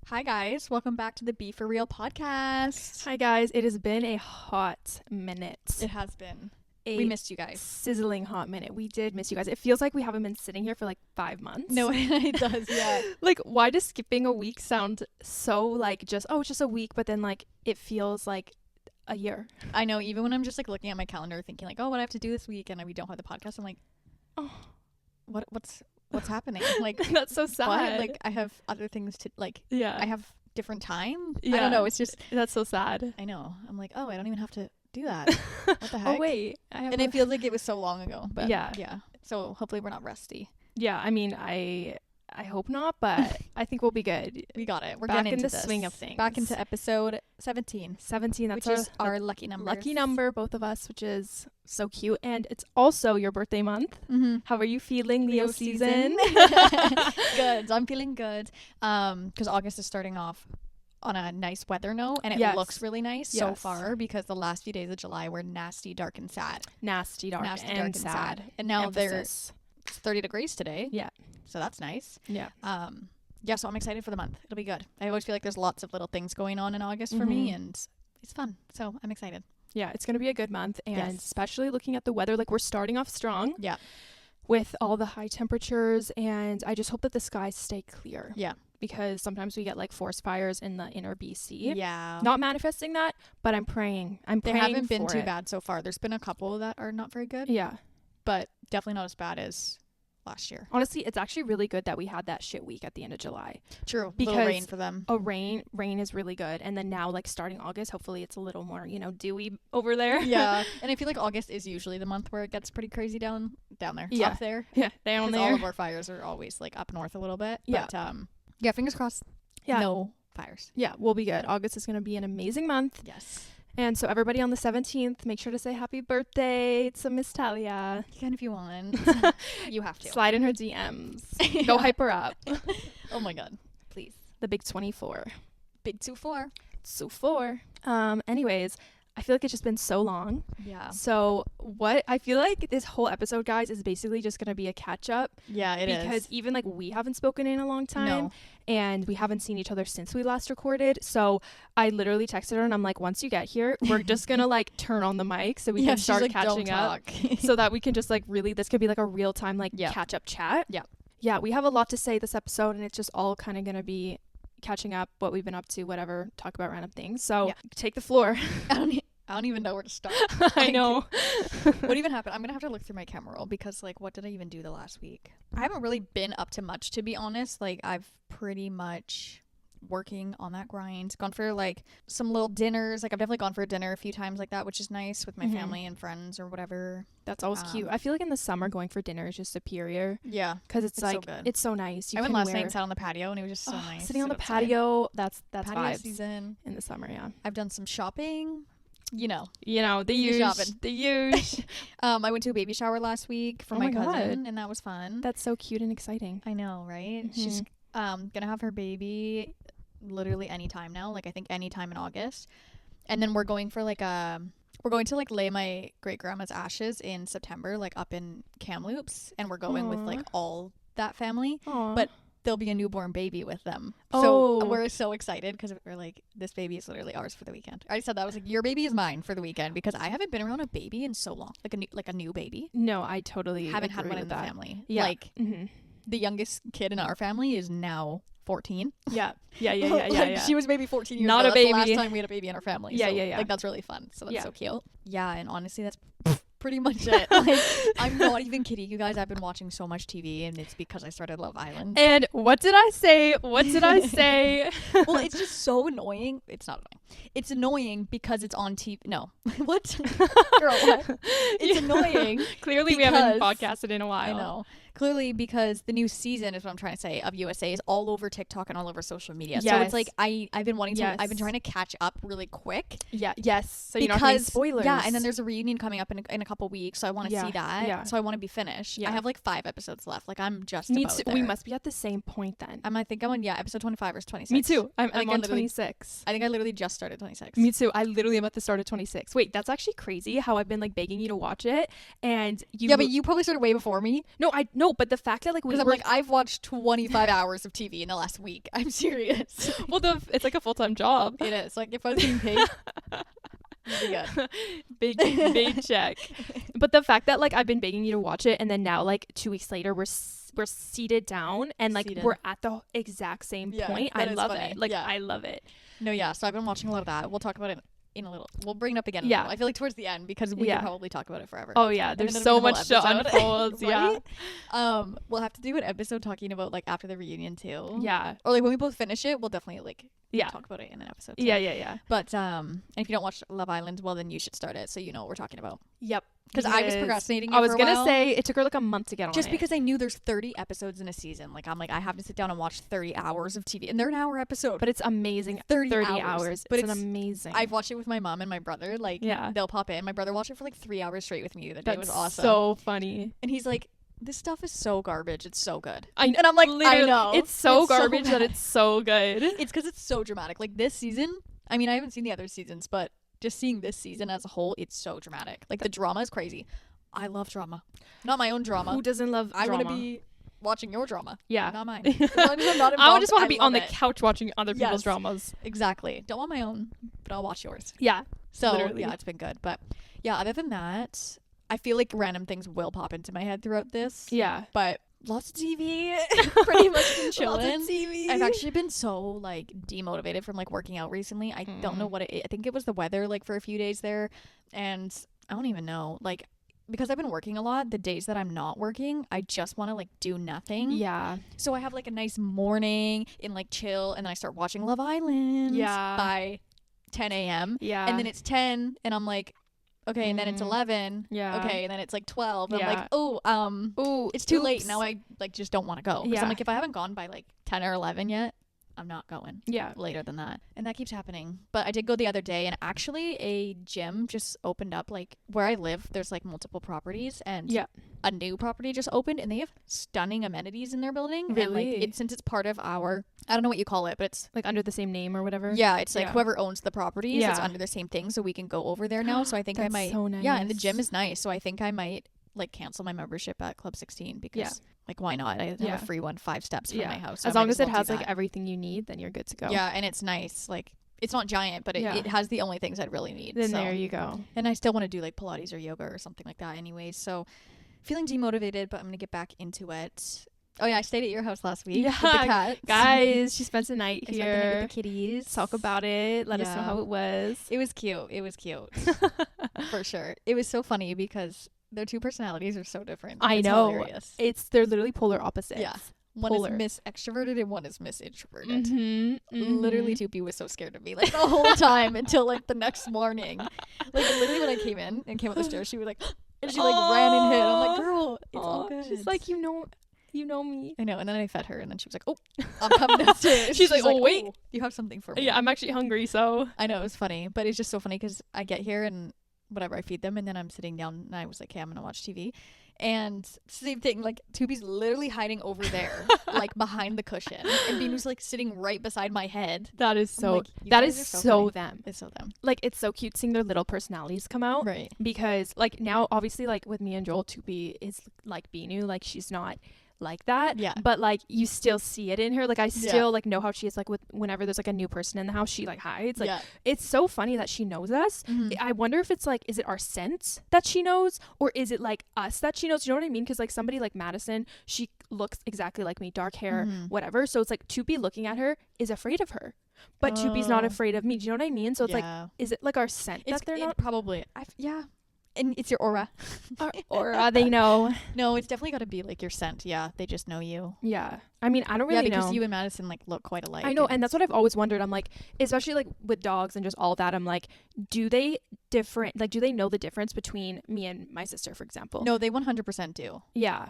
Hi guys, welcome back to the Be For Real podcast. Hi guys, it has been a hot minute. It has been. We missed you guys. Sizzling hot minute. We did miss you guys. It feels like we haven't been sitting here for like 5 months. No, it does, yeah. Like, why does skipping a week sound so like just a week, but then like it feels like a year? I know, even when I'm just like looking at my calendar thinking like, oh, what I have to do this week and we don't have the podcast, I'm like, oh, what's happening? Like, that's so sad. What? Like, I have other things to like. Yeah. I have different time. Yeah. I don't know. It's just that's so sad. I know. I'm like, oh, I don't even have to do that. What the heck? Oh wait, and it feels like it was so long ago. But yeah. So hopefully we're not rusty. Yeah. I mean, I hope not, but I think we'll be good. We got it. We're back getting in into the swing of things. Back into episode 17. 17. That's which is our lucky number. Lucky number, both of us, which is so cute. And it's also your birthday month. Mm-hmm. How are you feeling, Leo season? Good. I'm feeling good. Because August is starting off on a nice weather note, and it looks really nice so far, because the last few days of July were nasty, dark, and sad. Nasty, dark, and sad. And now there's 30 degrees today. Yeah. So that's nice. Yeah. Yeah, so I'm excited for the month. It'll be good. I always feel like there's lots of little things going on in August for me, and it's fun. So I'm excited. Yeah, it's going to be a good month, and especially looking at the weather, like we're starting off strong. Yeah. With all the high temperatures, and I just hope that the skies stay clear. Yeah. Because sometimes we get like forest fires in the inner BC. Yeah. Not manifesting that, but I'm praying. They haven't been too bad so far. There's been a couple that are not very good. Yeah. But definitely not as bad as last year. Honestly, it's actually really good that we had that shit week at the end of July. True. Because little rain for them. Rain is really good. And then now, like, starting August, hopefully it's a little more, dewy over there. Yeah. And I feel like August is usually the month where it gets pretty crazy down there. Yeah. Up there. Yeah. Down there. All of our fires are always like up north a little bit. Yeah. But yeah, fingers crossed. Yeah. No fires. Yeah, we'll be good. August is going to be an amazing month. Yes. And so everybody on the 17th, make sure to say happy birthday to Miss Talia. You can if you want. You have to. Slide in her DMs. Go hype her up. Oh my God. Please. The big 24. Big 2-4. So 4. Anyways, I feel like it's just been so long. Yeah. So I feel like this whole episode, guys, is basically just going to be a catch up. Yeah, it is. Because even like we haven't spoken in a long time. No. And we haven't seen each other since we last recorded. So I literally texted her and I'm like, once you get here, we're just going to like turn on the mic so we can start like, catching up. So that we can just like really, this could be like a real time like catch up chat. Yeah. Yeah, we have a lot to say this episode, and it's just all kind of going to be catching up, what we've been up to, whatever, talk about random things. So take the floor. I don't even know where to start. I know. What even happened? I'm going to have to look through my camera roll because, like, what did I even do the last week? I haven't really been up to much, to be honest. Like, I've pretty much working on that grind. Gone for, like, some little dinners. Like, I've definitely gone for a dinner a few times like that, which is nice with my family and friends or whatever. That's always cute. I feel like in the summer, going for dinner is just superior. Yeah. Because it's like, so good. it's so nice. I went last night and sat on the patio, and it was just so nice. Sitting on the patio, that's patio vibes season. In the summer, yeah. I've done some shopping. The usual. I went to a baby shower last week for my cousin, and that was fun. That's so cute and exciting. I know, right? She's gonna have her baby literally anytime now. Like, I think anytime in August. And then we're going to like lay my great grandma's ashes in September, like up in Kamloops, and we're going with like all that family. Aww. But there'll be a newborn baby with them. So we're so excited because we're like, this baby is literally ours for the weekend. I said that. I was like, your baby is mine for the weekend, because I haven't been around a baby in so long. Like a new baby. No, I totally haven't had one in the that. family. Yeah. Like the youngest kid in our family is now 14. Yeah. She was maybe 14 years Not old. a baby. That's the last time we had a baby in our family. Yeah, so, yeah. Like, that's really fun. So that's so cute. Yeah, and honestly, that's pretty much it. Like, I'm not even kidding you guys. I've been watching so much TV, and it's because I started Love Island. And what did I say? Well, it's just so annoying. It's not annoying. It's annoying because it's on TV. No. What? Girl, what? It's annoying. Clearly, we haven't podcasted in a while. I know. Clearly, because the new season is what I'm trying to say of USA is all over TikTok and all over social media. Yes. So it's like I've been wanting to. I've been trying to catch up really quick. Yeah. Yes. So you're not getting spoilers. Yeah, and then there's a reunion coming up in a couple weeks, so I want to see that. Yeah. So I want to be finished. Yeah. I have like 5 episodes left. Like, I'm just Me about too. there. We must be at the same point then. I think I'm on episode 25 or 26. Me too. I'm on 26. I think I literally just started 26. Me too. I literally am at the start of 26. Wait, that's actually crazy how I've been like begging you to watch it, and you. Yeah, but you probably started way before me. No, No, but the fact that like because I'm like, I've watched 25 hours of TV in the last week. I'm serious. Well, it's like a full-time job. It is. Like if I was being paid, big check. But the fact that like I've been begging you to watch it, and then now like 2 weeks later we're seated down and like we're at the exact same point. I love it. Like I love it. No, yeah. So I've been watching a lot of that. We'll talk about it in a little. We'll bring it up again. In a little. I feel like towards the end because we could probably talk about it forever. Oh yeah, there's so much to unfold. Right? We'll have to do an episode talking about like after the reunion too. Yeah. Or like when we both finish it, we'll definitely like talk about it in an episode too. Yeah. But and if you don't watch Love Island, well then you should start it so you know what we're talking about. Yep. Because I was procrastinating. I was gonna say it took her like a month to get on just because I knew there's 30 episodes in a season. Like I'm like I have to sit down and watch 30 hours of TV, and they're an hour episode. But it's amazing. 30 hours. But it's amazing. I've watched it with my mom and my brother. Like they'll pop in. My brother watched it for like 3 hours straight with me. The day. It was awesome. So funny. And he's like, "This stuff is so garbage. It's so good." And I'm like, I know. It's so garbage that it's so good. It's because it's so dramatic. Like this season. I mean, I haven't seen the other seasons, but just seeing this season as a whole, it's so dramatic. Like the drama is crazy. I love drama. Not my own drama. Who doesn't love drama? I want to be watching your drama. Yeah. Not mine. As long as I'm not involved, I just want to be on the couch watching other people's dramas. Exactly. Don't want my own, but I'll watch yours. Yeah. So, yeah, it's been good. But, yeah, other than that, I feel like random things will pop into my head throughout this. Yeah. But lots of TV. Pretty much been chilling. Lots of TV. I've actually been so, like, demotivated from, like, working out recently. I don't know what it is. I think it was the weather, like, for a few days there. And I don't even know. Like, because I've been working a lot, the days that I'm not working, I just want to like do nothing. Yeah. So I have like a nice morning and like chill, and then I start watching Love Island by 10 a.m. Yeah. And then it's 10 and I'm like, okay, and then it's 11. Yeah. Okay, and then it's like 12. And I'm like, oh, it's too late. Now I like just don't want to go. Because I'm like, if I haven't gone by like 10 or 11 yet, I'm not going later than that. And that keeps happening. But I did go the other day, and actually a gym just opened up. Like where I live, there's like multiple properties, and a new property just opened, and they have stunning amenities in their building. Really? And like since it's part of our, I don't know what you call it, but it's like under the same name or whatever. Yeah, it's like whoever owns the properties, it's under the same thing, so we can go over there now. So I think I might. So nice. Yeah, and the gym is nice, so I think I might like cancel my membership at Club 16 because like why not? I have a free one 5 steps from my house. So as long as it has like everything you need, then you're good to go. Yeah, and it's nice. Like it's not giant, but it has the only things I'd really need. Then there you go. And I still want to do like Pilates or yoga or something like that anyways. So feeling demotivated, but I'm gonna get back into it. Oh yeah, I stayed at your house last week with the cats. Guys, she spent the night here. I spent the night with the kitties. Talk about it. Let us know how it was. It was cute. For sure. It was so funny because their two personalities are so different. I know. Hilarious. They're literally polar opposites. Yeah. One is Miss Extroverted and one is Miss Introverted. Literally, Tupi was so scared of me like the whole time until like the next morning. Like literally when I came in and came up the stairs, she was like, and she like ran and hid. I'm like, girl, it's all good. She's like, you know me. I know. And then I fed her, and then she was like, oh, I'm coming downstairs. She's like, oh wait, you have something for me. Yeah, I'm actually hungry. So I know, it was funny, but it's just so funny because I get here and whatever, I feed them, and then I'm sitting down and I was like, okay, I'm gonna watch TV, and same thing, like Tubi's literally hiding over there like behind the cushion, and Beanu's like sitting right beside my head. That is so like, that is so them. It's so them. Like it's so cute seeing their little personalities come out, right? Because like now obviously like with me and Joel, Tubi is like Beanu, like she's not like that, but like you still see it in her. Like I still like know how she is, like with whenever there's like a new person in the house, she like hides. Like it's so funny that she knows us. I wonder if it's like, is it our scent that she knows, or is it like us that she knows? You know what I mean? Because like somebody like Madison, she looks exactly like me, dark hair, whatever. So it's like Tubi looking at her is afraid of her, but Tubi's not afraid of me. Do you know what I mean? So it's like, is it like our scent that they're not? Probably. And it's your aura. Our aura, they know. No, it's definitely got to be like your scent. Yeah, they just know you. Yeah. I mean, I don't really know. Yeah, because you and Madison like look quite alike. I know, and that's what I've always wondered. I'm like, especially like with dogs and just all that, I'm like, do they know the difference between me and my sister, for example? No, they 100% do. Yeah.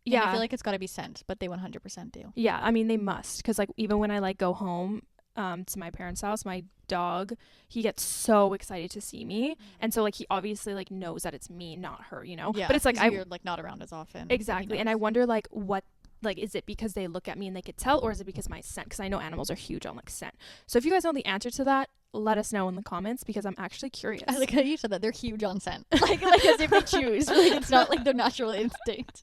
Yeah. And I feel like it's got to be scent, but they 100% do. Yeah, I mean, they must, because like even when I like go home to my parents' house, my dog, he gets so excited to see me, and so like he obviously like knows that it's me, not her, you know. But it's like you're like not around as often. Exactly. And I wonder like what, like, is it because they look at me and they could tell, or is it because my scent? Because I know animals are huge on like scent. So if you guys know the answer to that, let us know in the comments because I'm actually curious. I like how you said that. They're huge on scent. like as if they choose. Like it's not like their natural instinct.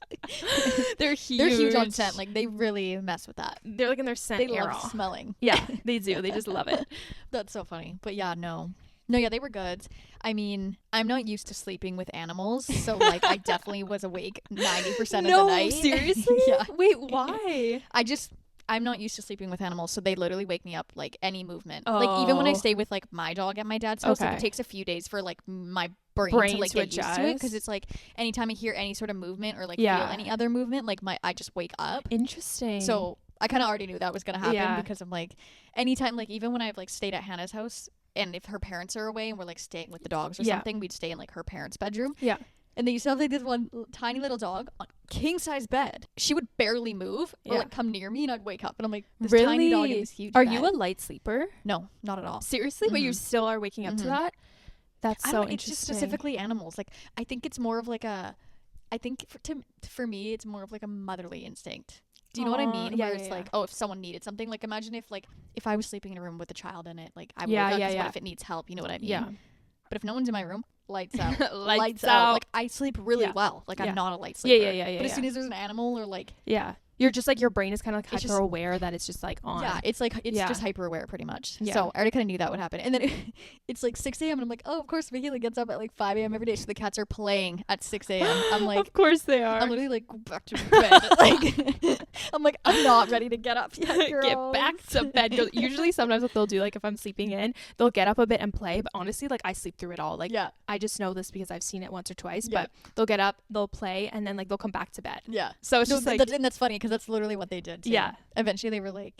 They're huge. They're huge on scent. Like they really mess with that. They're like in their scent They era. love smelling. Yeah, they do. They just love it. That's so funny. But yeah, no, yeah, they were good. I mean, I'm not used to sleeping with animals, so like I definitely was awake 90% of the night. No, seriously? Yeah. Wait, why? I'm not used to sleeping with animals, so they literally wake me up like any movement. Like even when I stay with like my dog at my dad's house, like, it takes a few days for like my brain to like get used to it, because it's like anytime I hear any sort of movement or like feel any other movement, like I just wake up. Interesting. So I kind of already knew that was gonna happen because I'm like anytime, like even when I've like stayed at Hannah's house and if her parents are away and we're like staying with the dogs or something, we'd stay in like her parents' bedroom. Yeah. And they used to have like this one tiny little dog on king size bed. She would barely move or like come near me, and I'd wake up and I'm like, this tiny dog in this huge Are bed. you a light sleeper? No, not at all. Seriously? But you still are waking up to that? That's so interesting. It's just specifically animals. Like I think it's more of like for me it's more of like a motherly instinct. Do you know what I mean? Yeah, Where it's like, oh, if someone needed something, like imagine if I was sleeping in a room with a child in it, like I would wake up, 'cause what if it needs help? You know what I mean? Yeah. But if no one's in my room, lights out. lights out. Like I sleep really well. Like I'm not a light sleeper. Yeah. But as soon as there's an animal or like you're just like your brain is kind of like hyper aware that it's just like on. Yeah, it's like it's just hyper aware pretty much. Yeah. So I already kind of knew that would happen. And then it's like 6 a.m. and I'm like, oh, of course Vicky gets up at like 5 a.m. every day. So the cats are playing at 6 a.m. I'm like, of course they are. I'm literally like, go back to bed. Like I'm like, I'm not ready to get up yet, girl. Get back to bed. Usually sometimes what they'll do, like if I'm sleeping in, they'll get up a bit and play. But honestly, like I sleep through it all. Like I just know this because I've seen it once or twice. But they'll get up, they'll play, and then like they'll come back to bed. Yeah. So it's just like, and that's funny because that's literally what they did too. Yeah. Eventually they were like,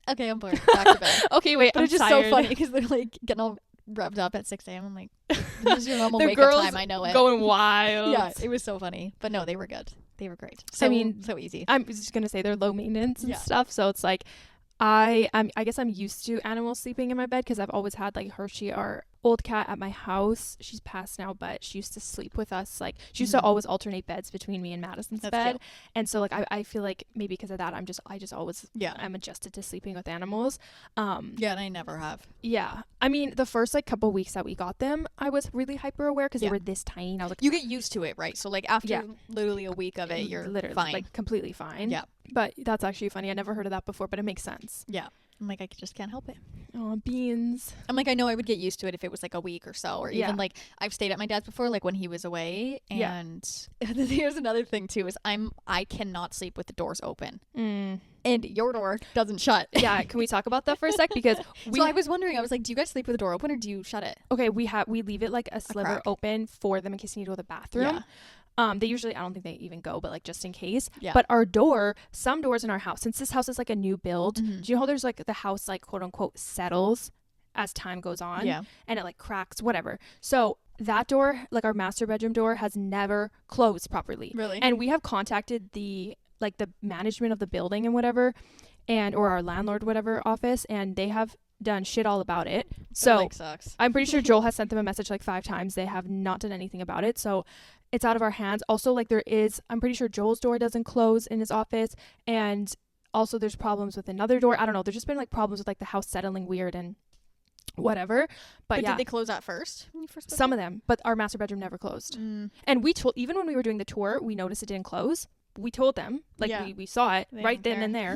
okay, I'm bored. Back to bed. Okay, wait, but it's just so funny because they're like getting all revved up at 6 a.m. I'm like, this is your normal wake up time. I know it. Going wild. Yeah, it was so funny. But no, they were good. They were great. So, I mean, so easy. I'm just gonna say they're low maintenance and stuff. So it's like I guess I'm used to animals sleeping in my bed because I've always had like Hershey, our old cat, at my house. She's passed now, but she used to sleep with us. Like she used to always alternate beds between me and Madison's bed. Cute. And so like I feel like maybe because of that I just always I'm adjusted to sleeping with animals. And I never have. Yeah. I mean, the first like couple weeks that we got them, I was really hyper aware because they were this tiny. And I was like, you get used to it, right? So like after literally a week of it, you're literally fine. Like completely fine. Yeah. But that's actually funny. I never heard of that before, but it makes sense. Yeah. I'm like, I just can't help it. Oh, beans. I'm like, I know I would get used to it if it was like a week or so, or even like I've stayed at my dad's before, like when he was away. And here's another thing too, is I cannot sleep with the doors open. And your door doesn't shut. Yeah, can we talk about that for a sec? Because so I was wondering, I was like, do you guys sleep with the door open or do you shut it? Okay, we leave it like a sliver open for them in case you need to go to the bathroom. Yeah. They usually, I don't think they even go, but like just in case. Yeah. But our door, some doors in our house, since this house is like a new build, do you know how there's like the house like quote unquote settles as time goes on? Yeah. And it like cracks, whatever. So that door, like our master bedroom door, has never closed properly. Really? And we have contacted the management of the building and whatever, or our landlord, whatever office, and they have done shit all about it. So like sucks. I'm pretty sure Joel has sent them a message like 5 times. They have not done anything about it. So it's out of our hands. Also, like I'm pretty sure Joel's door doesn't close in his office. And also there's problems with another door. I don't know. There's just been like problems with like the house settling weird and whatever. But did they close at first? When you first Some of them, but our master bedroom never closed. And we told, even when we were doing the tour, we noticed it didn't close. We told them, like we saw it right then and there.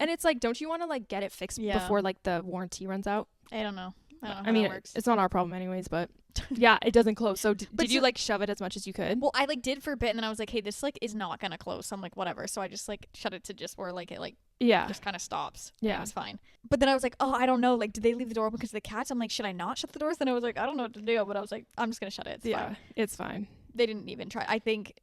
And it's like, don't you want to like get it fixed before like the warranty runs out? I don't know. I mean, it's not our problem anyways, but yeah, it doesn't close. So did you like shove it as much as you could? Well, I like did for a bit, and then I was like, hey, this like is not gonna close. So I'm like, whatever. So I just like shut it to just where like it like just kind of stops. Yeah, it was fine. But then I was like, oh, I don't know. Like, did they leave the door open because of the cats? I'm like, should I not shut the doors? Then I was like, I don't know what to do. But I was like, I'm just gonna shut it. It's fine. It's fine. They didn't even try. I think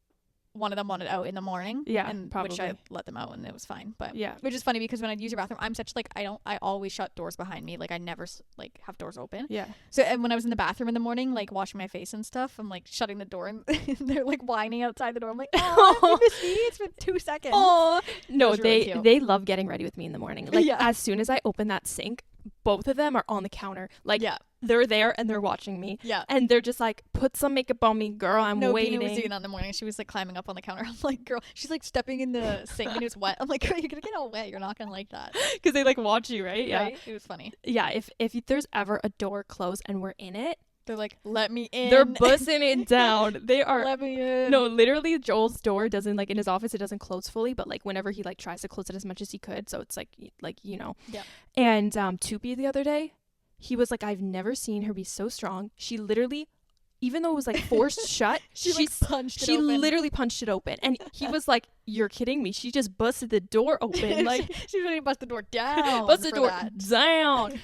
one of them wanted out in the morning. Yeah, and probably. Which I let them out and it was fine. But which is funny because when I'd use your bathroom, I'm such like I always shut doors behind me. Like I never like have doors open. Yeah. So and when I was in the bathroom in the morning, like washing my face and stuff, I'm like shutting the door and they're like whining outside the door. I'm like, oh, you missed me. It's been 2 seconds. Oh no, they love getting ready with me in the morning. Like as soon as I open that sink, both of them are on the counter. Like they're there and they're watching me. Yeah. And they're just like, put some makeup on me, girl. I'm waiting. Bina was doing that in the morning. She was like climbing up on the counter. I'm like, girl, she's like stepping in the sink and it was wet. I'm like, girl, you're gonna get all wet. You're not gonna like that. Because they like watch you, right? Yeah. Right? It was funny. Yeah. If there's ever a door closed and we're in it, they're like, let me in. They're bussing it down. They are. Let me in. No, literally, Joel's door doesn't, like, in his office, it doesn't close fully, but like whenever he like tries to close it as much as he could, so it's like you know. Yeah. And Tupi the other day, he was like, I've never seen her be so strong. She literally, even though it was like forced shut, she literally punched it open. And he was like, you're kidding me. She just busted the door open. Like she's ready to bust the door down. Bust the door down.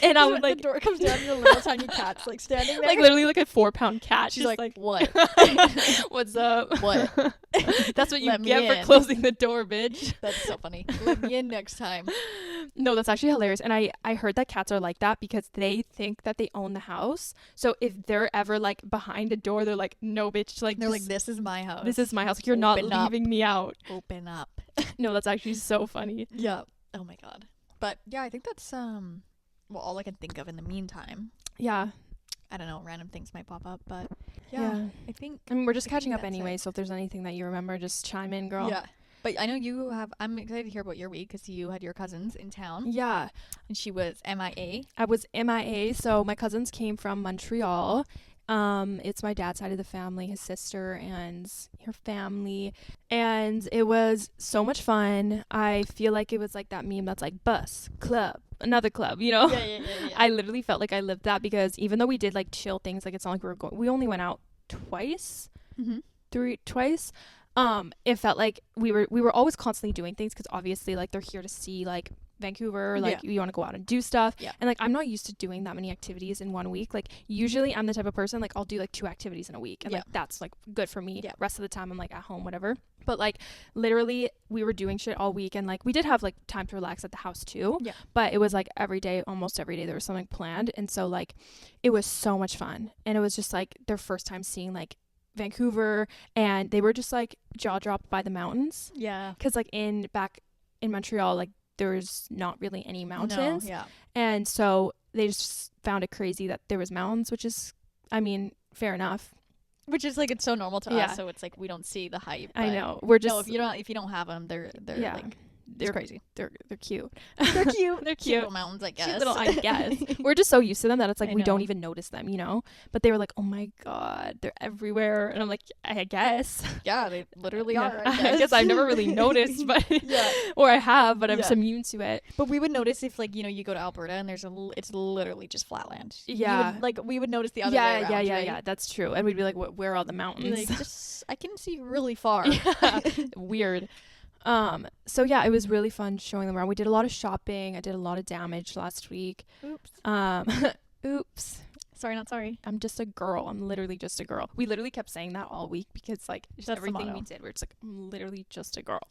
And I was like, the door comes down and a little tiny cat's like standing there. Like literally like a 4-pound cat. She's like, what? What's up? What? That's what you get for closing the door, bitch. That's so funny. Let me in next time. No, that's actually hilarious. And I heard that cats are like that because they think that they own the house. So if they're ever like behind a door, they're like, no, bitch. Like they're like, this is my house. This is my house. Like, you're not leaving me out. Open up. No, that's actually so funny. Yeah. Oh my god. But yeah, I think that's well, all I can think of in the meantime. Yeah. I don't know, random things might pop up, but yeah. I mean, we're just catching up anyway, so if there's anything that you remember, just chime in, girl. Yeah. But I know I'm excited to hear about your week because you had your cousins in town. Yeah. And she was MIA. I was MIA. So my cousins came from Montreal. It's my dad's side of the family, his sister and her family. And it was so much fun. I feel like it was like that meme that's like bus, club, another club, you know? Yeah. I literally felt like I lived that because even though we did like chill things, like it's not like we only went out twice. It felt like we were always constantly doing things because obviously like they're here to see like Vancouver, like you want to go out and do stuff, and like I'm not used to doing that many activities in 1 week. Like usually I'm the type of person like I'll do like 2 activities in a week and like that's like good for me. Rest of the time I'm like at home, whatever. But like literally we were doing shit all week and like we did have like time to relax at the house too, but it was like almost every day there was something planned, and so like it was so much fun. And it was just like their first time seeing like Vancouver, and they were just like jaw dropped by the mountains. Yeah, because like back in Montreal, like there's not really any mountains. And so they just found it crazy that there was mountains, which is, I mean, fair enough. Which is like it's so normal to us, so it's like we don't see the hype. I know, we're just if you don't have them, they're like. They're crazy. They're cute. They're cute. They're cute. Little mountains, I guess. I guess. We're just so used to them that it's like we don't even notice them, you know? But they were like, oh my God, they're everywhere. And I'm like, I guess. Yeah, they literally are. I guess I've never really noticed, but or I have, but I'm just immune to it. But we would notice if like, you know, you go to Alberta and it's literally just flatland. Yeah. We would notice the other way around. Yeah, that's true. And we'd be like, where are the mountains? Like, I can see really far. Weird. So yeah, it was really fun showing them around. We did a lot of shopping. I did a lot of damage last week. Oops. Sorry, not sorry. I'm just a girl. I'm literally just a girl. We literally kept saying that all week because like just everything we did, we're just like, I'm literally just a girl.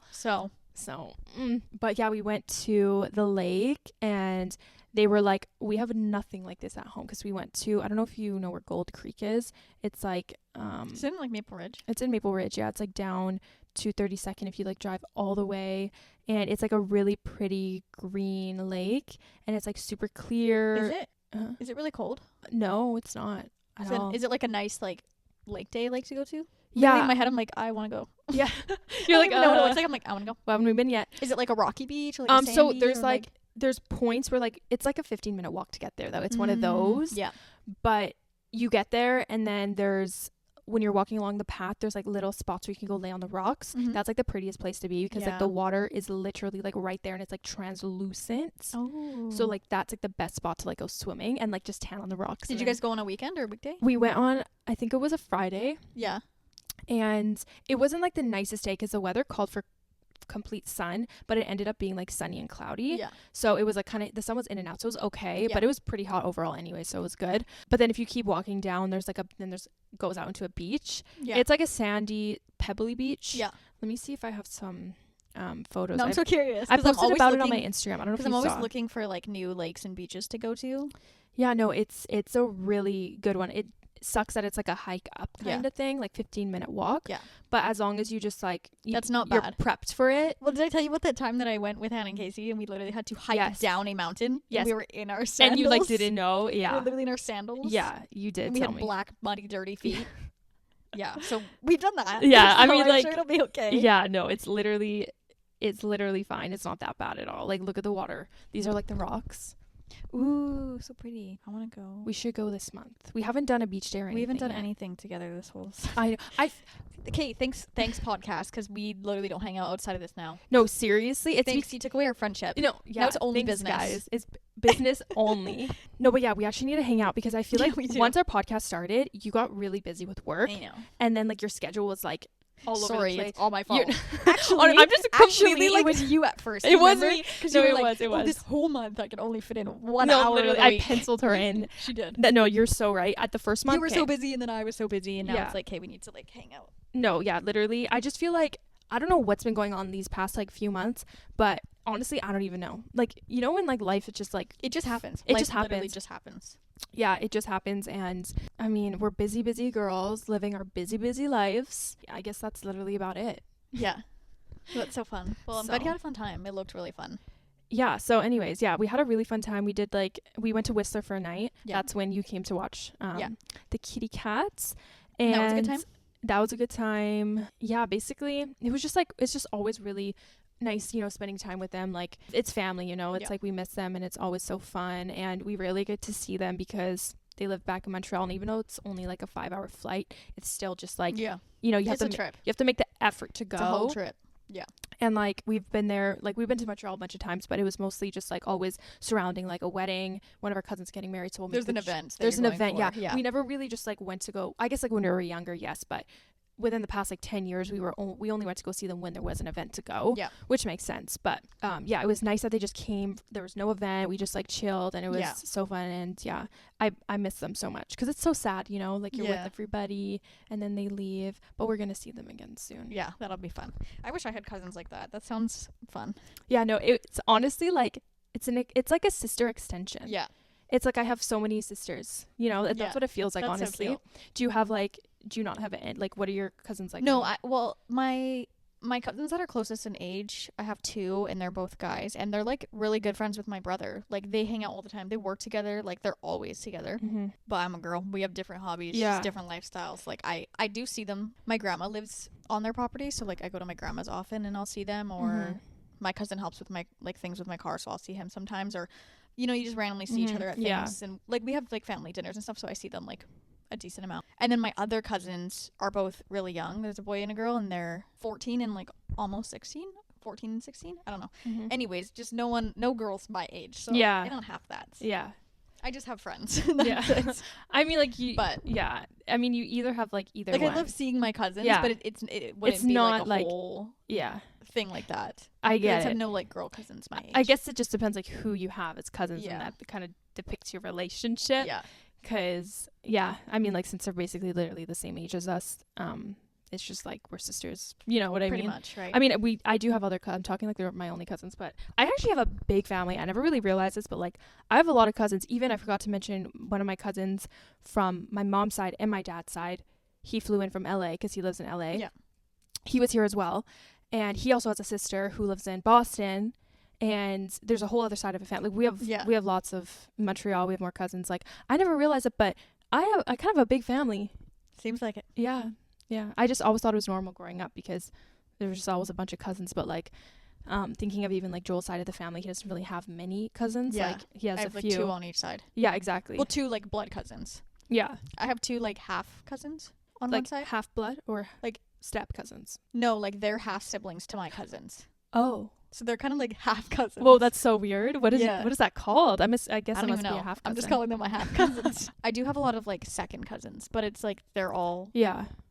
But yeah, we went to the lake and they were like, we have nothing like this at home because we went to, I don't know if you know where Gold Creek is. It's like, it's in like Maple Ridge. It's in Maple Ridge. Yeah. It's like down to 32nd if you like drive all the way, and it's like a really pretty green lake and it's like super clear. Is it? Is it really cold? No, it's not at all. Is it like a nice like lake day like to go to? Yeah. In my head I'm like, I want to go. Yeah. You're like, no, what it looks like. I'm like, I want to go. Well, haven't we been yet? Is it like a rocky beach or like so there's like there's points where like it's like a 15-minute walk to get there though. It's one of those. Yeah. But you get there and then there's, when you're walking along the path, there's like little spots where you can go lay on the rocks. That's like the prettiest place to be because like the water is literally like right there and it's like translucent. So like that's like the best spot to like go swimming and like just tan on the rocks. Did you guys go on a weekend or a weekday? We went on, I think it was a Friday. Yeah. And it wasn't like the nicest day because the weather called for complete sun, but it ended up being like sunny and cloudy. Yeah. So it was like kind of, the sun was in and out, so it was okay, but it was pretty hot overall anyway, so it was good. But then if you keep walking down, there's goes out into a beach. Yeah. It's like a sandy, pebbly beach. Yeah. Let me see if I have some photos. No, I'm so curious. I posted about it on my Instagram. I don't know if you saw. I'm always looking for like new lakes and beaches to go to. Yeah, no, it's a really good one. sucks that it's like a hike up kind of thing, like 15-minute walk. Yeah. But as long as you just like that's not you're bad. prepped for it. Well, did I tell you about that time that I went with Hannah and Casey and we literally had to hike down a mountain? Yes. We were in our sandals. And you like didn't know. Yeah. We were literally in our sandals. Yeah, you did. And we had black, muddy, dirty feet. Yeah. So we've done that. Yeah. So I mean, I'm like, sure it'll be okay. Yeah. No, it's literally fine. It's not that bad at all. Like, look at the water. These are like the rocks. Ooh, so pretty. I want to go. We should go this month. We haven't done a beach day or anything. We haven't done yet. anything together this whole Okay, thanks podcast, because we literally don't hang out outside of this now. No, seriously. Thanks, you took away our friendship. No, yeah. Now it's only thanks, business. guys. It's business only. No, but yeah, we actually need to hang out because I feel like once our podcast started, you got really busy with work. I know. And then like your schedule was like all over the place. It's all my fault. Actually, I'm just completely it was you at first. It was me. No, it was. It was. This whole month I could only fit in 1 hour. Literally, I penciled her in. She did. No, you're so right. At the first month, you were so busy, and then I was so busy, and now it's like, hey, we need to like hang out. No, yeah, literally. I just feel like I don't know what's been going on these past like few months, but honestly, I don't even know. Like, you know, when like life, it's just like it just happens. It life just happens. Literally just happens. Yeah, it just happens. And I mean, we're busy girls living our busy lives. I guess that's literally about it. Yeah. That's so fun. Well, I'm glad you had a fun time. It looked really fun. Yeah. So anyways, yeah, we had a really fun time. We went to Whistler for a night. Yeah. That's when you came to watch the kitty cats. And that was a good time? That was a good time. Yeah, basically, it was just like, it's just always really nice, you know, spending time with them. Like, it's family, you know, it's like we miss them and it's always so fun. And we rarely get to see them because they live back in Montreal. And even though it's only like a 5-hour flight, it's still just like, you know, you have to make the effort to go. It's a whole trip. Yeah. And like we've been there, like we've been to Montreal a bunch of times, but it was mostly just like always surrounding like a wedding, one of our cousins getting married. So there's an event. Yeah. We never really just like went to go, I guess like when we were younger, yes, but within the past like 10 years we only went to go see them when there was an event to go, which makes sense. But it was nice that they just came. There was no event, we just like chilled, and it was so fun. And I miss them so much because it's so sad, you know, like you're with everybody and then they leave, but we're gonna see them again soon. Yeah, that'll be fun. I wish I had cousins like that sounds fun. Yeah, no, it's honestly like it's like a sister extension. Yeah, it's like I have so many sisters, you know. That's what it feels like. That's honestly, so do you not have it? Like, what are your cousins like? No, my cousins that are closest in age, I have 2, and they're both guys, and they're like really good friends with my brother. Like, they hang out all the time. They work together. Like, they're always together. Mm-hmm. But I'm a girl. We have different hobbies, different lifestyles. Like, I do see them. My grandma lives on their property, so like I go to my grandma's often and I'll see them. Or my cousin helps with my like things with my car, so I'll see him sometimes. Or, you know, you just randomly see each other at things, and like we have like family dinners and stuff, so I see them like a decent amount. And then my other cousins are both really young. There's a boy and a girl, and they're 14 and like almost 16, 14 and 16. I don't know. Mm-hmm. Anyways, just no girls my age. So I don't have that. Yeah. I just have friends. I mean, like you. But I mean, you either have like either. Like one. I love seeing my cousins, but it wouldn't be not like a whole thing like that. I get it. I have no like girl cousins my age. I guess it just depends like who you have as cousins, and that kind of depicts your relationship. Yeah. Because I mean, like since they're basically literally the same age as us, it's just like we're sisters. You know what I mean? Pretty much, right? I mean, I do have other. I'm talking like they're my only cousins, but I actually have a big family. I never really realized this, but like I have a lot of cousins. Even I forgot to mention one of my cousins from my mom's side and my dad's side. He flew in from LA because he lives in LA. Yeah, he was here as well, and he also has a sister who lives in Boston. And there's a whole other side of a family. We have lots of Montreal. We have more cousins. Like I never realized it, but I kind of have a big family. Seems like it. Yeah. Yeah. I just always thought it was normal growing up because there was just always a bunch of cousins. But like thinking of even like Joel's side of the family, he doesn't really have many cousins. Yeah. Like he has I have a like few. 2 on each side. Yeah, exactly. Well, 2 like blood cousins. Yeah. I have 2 like half cousins on like one side. Half blood or like step cousins? No, like they're half siblings to my cousins. Oh. So they're kind of like half cousins. Whoa, that's so weird. What is that called? I guess it must be a half cousin. I'm just calling them my half cousins. I do have a lot of like second cousins, but it's like they're all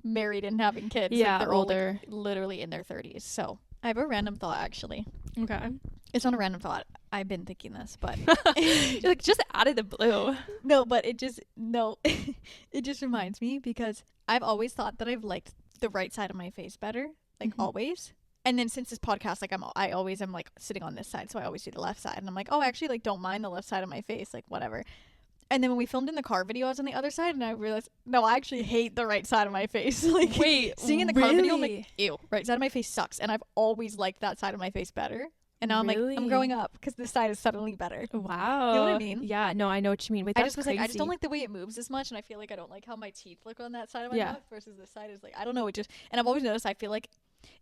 married and having kids. Yeah, like, they're older. All, like, literally in their 30s. So I have a random thought actually. Okay. It's not a random thought. I've been thinking this, but you're like just out of the blue. No, but it just reminds me because I've always thought that I've liked the right side of my face better, like always. And then since this podcast, like I always am like sitting on this side, so I always do the left side, and I'm like, oh, I actually like don't mind the left side of my face, like whatever. And then when we filmed in the car video, I was on the other side, and I realized, no, I actually hate the right side of my face. Like, wait, seeing in the car video, I'm like, ew, right side of my face sucks. And I've always liked that side of my face better. And now I'm like, I'm growing up because this side is suddenly better. Wow. You know what I mean? Yeah, no, I know what you mean. Wait, I just was like, I just don't like the way it moves as much. And I feel like I don't like how my teeth look on that side of my mouth versus this side is like, I don't know. It just, and I've always noticed, I feel like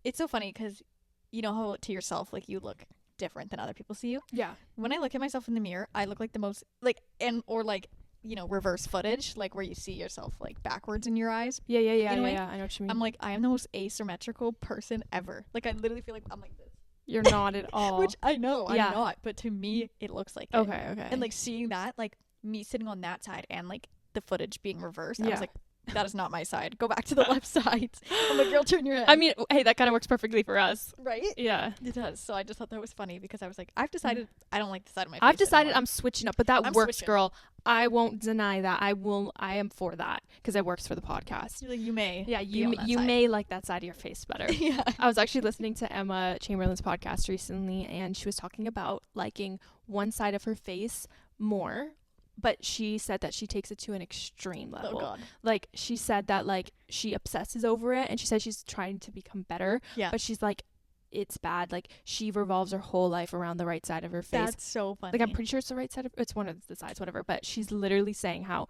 it's so funny because you know how to yourself, like, you look different than other people see you. Yeah. When I look at myself in the mirror, I look like the most, like, or like, you know, reverse footage, like where you see yourself like backwards in your eyes. Yeah. I know what you mean. I'm like, I am the most asymmetrical person ever. Like, I literally feel like I'm like this. You're not at all. Which I know I'm not, but to me it looks like it. Okay. And like seeing that, like me sitting on that side and like the footage being reversed, I was like, that is not my side. Go back to the left side. I'm like, girl, turn your head. I mean, hey, that kind of works perfectly for us. Right? Yeah. It does. So I just thought that was funny because I was like, I've decided I don't like the side of my face I've decided anymore. I'm switching up, but that works, girl. I won't deny that. I am for that because it works for the podcast. Like, you may. Yeah, you may like that side of your face better. Yeah. I was actually listening to Emma Chamberlain's podcast recently, and she was talking about liking one side of her face more, but she said that she takes it to an extreme level. Oh God. Like, she said that like she obsesses over it, and she said she's trying to become better. Yeah. But she's like, it's bad. Like, she revolves her whole life around the right side of her face. That's so funny. Like, I'm pretty sure it's the right side of, it's one of the sides, whatever, but she's literally saying how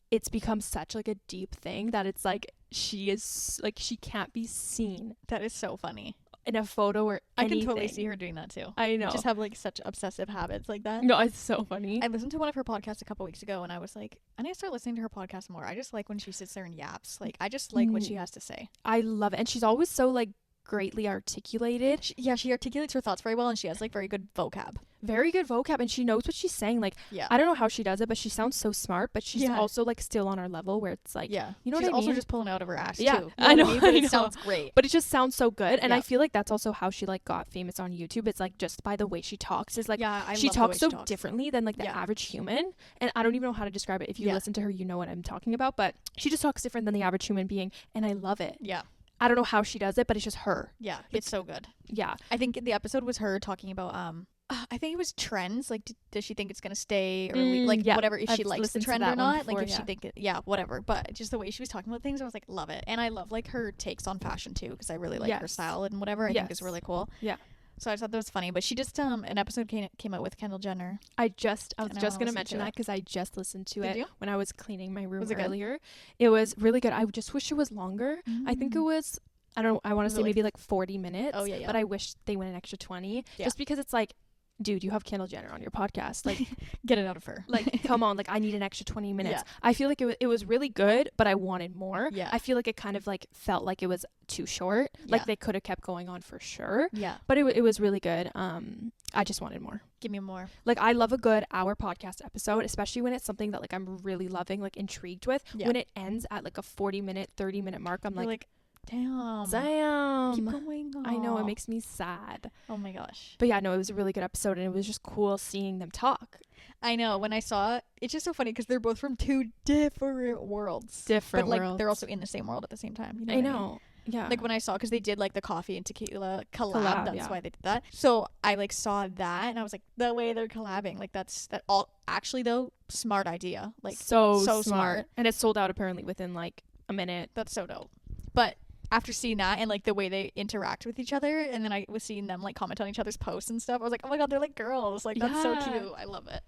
it's become such like a deep thing that it's like she is like, she can't be seen That is so funny. in a photo or anything. I can totally see her doing that too. I know. Just have like such obsessive habits like that. No, it's so funny. I listened to one of her podcasts a couple weeks ago, and I was like, I need to start listening to her podcast more. I just like when she sits there and yaps. Like, I just like what she has to say. I love it. And she's always so like greatly articulated. She articulates her thoughts very well, and she has like very good vocab. Very good vocab, and she knows what she's saying. Like, I don't know how she does it, but she sounds so smart, but she's also like still on our level where it's like, you know she's what I mean? also just pulling out of her ass too. Yeah, You know I know. what I mean? But it sounds great. But it just sounds so good, and I feel like that's also how she like got famous on YouTube. It's like just by the way she talks. Is like, she talks so differently than like the average human, and I don't even know how to describe it. If you listen to her, you know what I'm talking about. But she just talks different than the average human being, and I love it. Yeah. I don't know how she does it, but it's just her. Yeah, it's so good. Yeah. I think the episode was her talking about I think it was trends. Like, does she think it's gonna stay, or like whatever? If she likes the trend or not, like if she think it, whatever. But just the way she was talking about things, I was like, love it. And I love like her takes on fashion too, because I really like her style and whatever. I think is really cool. Yeah. So I thought that was funny. But she just an episode came out with Kendall Jenner. I was just gonna mention that because I just listened to it when I was cleaning my room earlier. It was really good. I just wish it was longer. I think it was. I want to say maybe like 40 minutes. Oh yeah. But I wish they went an extra 20. Just because it's like, dude, you have Kendall Jenner on your podcast. Like, get it out of her. Like, come on. Like, I need an extra 20 minutes. Yeah. I feel like it was really good, but I wanted more. Yeah. I feel like it kind of like felt like it was too short. Yeah. Like, they could have kept going on for sure. Yeah. But it was really good. I just wanted more. Give me more. Like, I love a good hour podcast episode, especially when it's something that like I'm really loving, like intrigued with. Yeah. When it ends at like a 40-minute, 30-minute mark, I'm like damn. Keep going on. I know, it makes me sad. Oh my gosh. But yeah, no, it was a really good episode, and it was just cool seeing them talk. I know. When I saw it, it's just so funny because they're both from two different worlds. But like worlds. They're also in the same world at the same time. You know I know. I mean? Yeah. Like when I saw, because they did like the coffee and tequila collab. That's why they did that. So I like saw that, and I was like, the way they're collabing, like that all. Actually, though, smart idea. Like so smart. And it sold out apparently within like a minute. That's so dope. But after seeing that and like the way they interact with each other, and then I was seeing them like comment on each other's posts and stuff, I was like, oh my god, they're like girls. Like, that's so cute. I love it.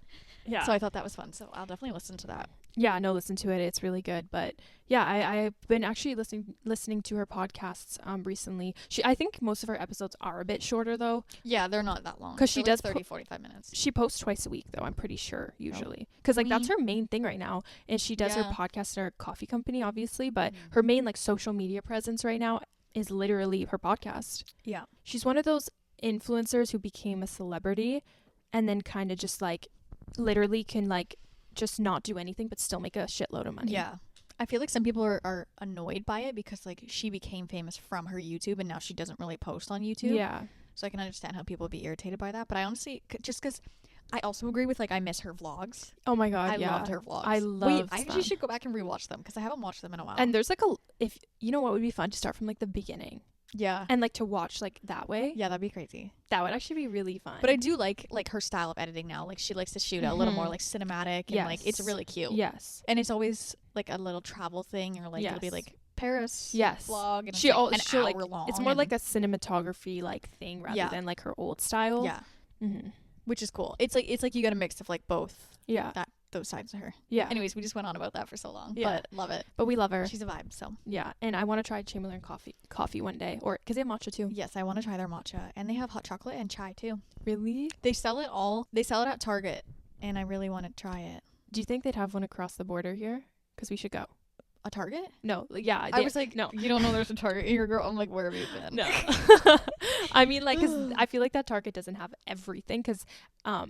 Yeah. So I thought that was fun. So I'll definitely listen to that. Yeah, no, listen to it. It's really good. But yeah, I've been actually listening to her podcasts recently. I think most of her episodes are a bit shorter though. Yeah, they're not that long. Because she does 30-45 minutes. She posts twice a week though, I'm pretty sure, usually. Because like that's her main thing right now. And she does her podcast in her coffee company, obviously. But her main like social media presence right now is literally her podcast. Yeah. She's one of those influencers who became a celebrity and then kind of just like literally can like just not do anything but still make a shitload of money. Yeah. I feel like some people are annoyed by it because like she became famous from her YouTube and now she doesn't really post on YouTube. Yeah. So I can understand how people would be irritated by that. But I honestly, just because I also agree with like I miss her vlogs. Oh my god, I loved her vlogs. I love. I actually should go back and rewatch them because I haven't watched them in a while. And there's like if you know what would be fun to start from like the beginning. Yeah. And like to watch like that way. Yeah, that'd be crazy. That would actually be really fun. But I do like her style of editing now. Like she likes to shoot a little more like cinematic and like it's really cute. Yes. And it's always like a little travel thing or like it'll be like Paris vlog and she'll it's like an hour long. It's more like a cinematography like thing rather than like her old style. Yeah. Which is cool. It's like you got a mix of like both. Yeah. Those sides of her. Yeah. Anyways, we just went on about that for so long. Yeah. But love it. But we love her. She's a vibe, so. Yeah. And I want to try Chamberlain coffee one day. Or, because they have matcha too. Yes, I want to try their matcha. And they have hot chocolate and chai too. Really? They sell it all. They sell it at Target. And I really want to try it. Do you think they'd have one across the border here? Because we should go. A Target? No. Yeah. I was like, no. You don't know there's a Target here, girl. I'm like, where have you been? No. I mean, like, because I feel like that Target doesn't have everything because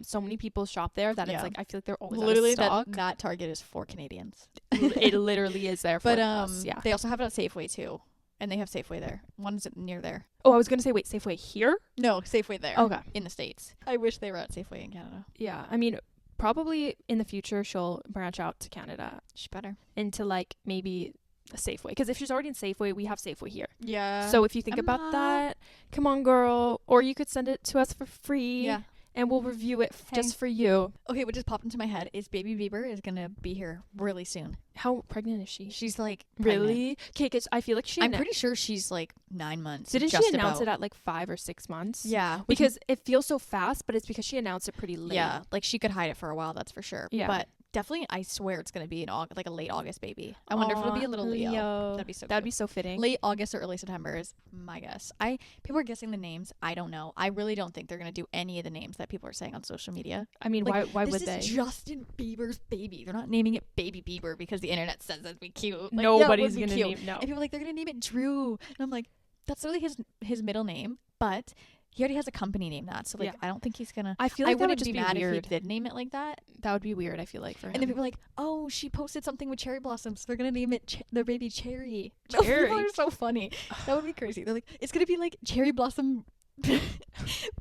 so many people shop there that it's like, I feel like they're always literally out of stock. that Target is for Canadians. It literally is there for us. Yeah. They also have it at Safeway too. And they have Safeway there. One's near there. Oh, I was going to say, wait, Safeway here? No, Safeway there. Okay. In the States. I wish they were at Safeway in Canada. Yeah. I mean, probably in the future, she'll branch out to Canada. She better. Into like maybe a Safeway. Because if she's already in Safeway, we have Safeway here. Yeah. So if you think about that, come on, girl. Or you could send it to us for free. Yeah. And we'll review it just for you. Okay, what just popped into my head is Baby Bieber is going to be here really soon. How pregnant is she? She's like really? Okay, because I feel like I'm pretty sure she's like 9 months. Didn't she announce it at like 5 or 6 months? Yeah. Because it feels so fast, but it's because she announced it pretty late. Yeah, like she could hide it for a while, that's for sure. Yeah. But definitely, I swear it's going to be like a late August baby. I wonder if it'll be a little Leo. That'd be so That'd be so fitting. Late August or early September is my guess. People are guessing the names. I don't know. I really don't think they're going to do any of the names that people are saying on social media. I mean, like, why would they? This is Justin Bieber's baby. They're not naming it Baby Bieber because the internet says that'd be cute. Like, nobody's going to name And people are like, they're going to name it Drew. And I'm like, that's really his middle name, but he already has a company name that, so like I don't think he's gonna. I feel like I wouldn't just be mad if he did name it like that. That would be weird. I feel like for him. And then people are like, oh, she posted something with cherry blossoms. They're gonna name it their baby Cherry. Cherry. People are so funny. That would be crazy. They're like, it's gonna be like Cherry Blossom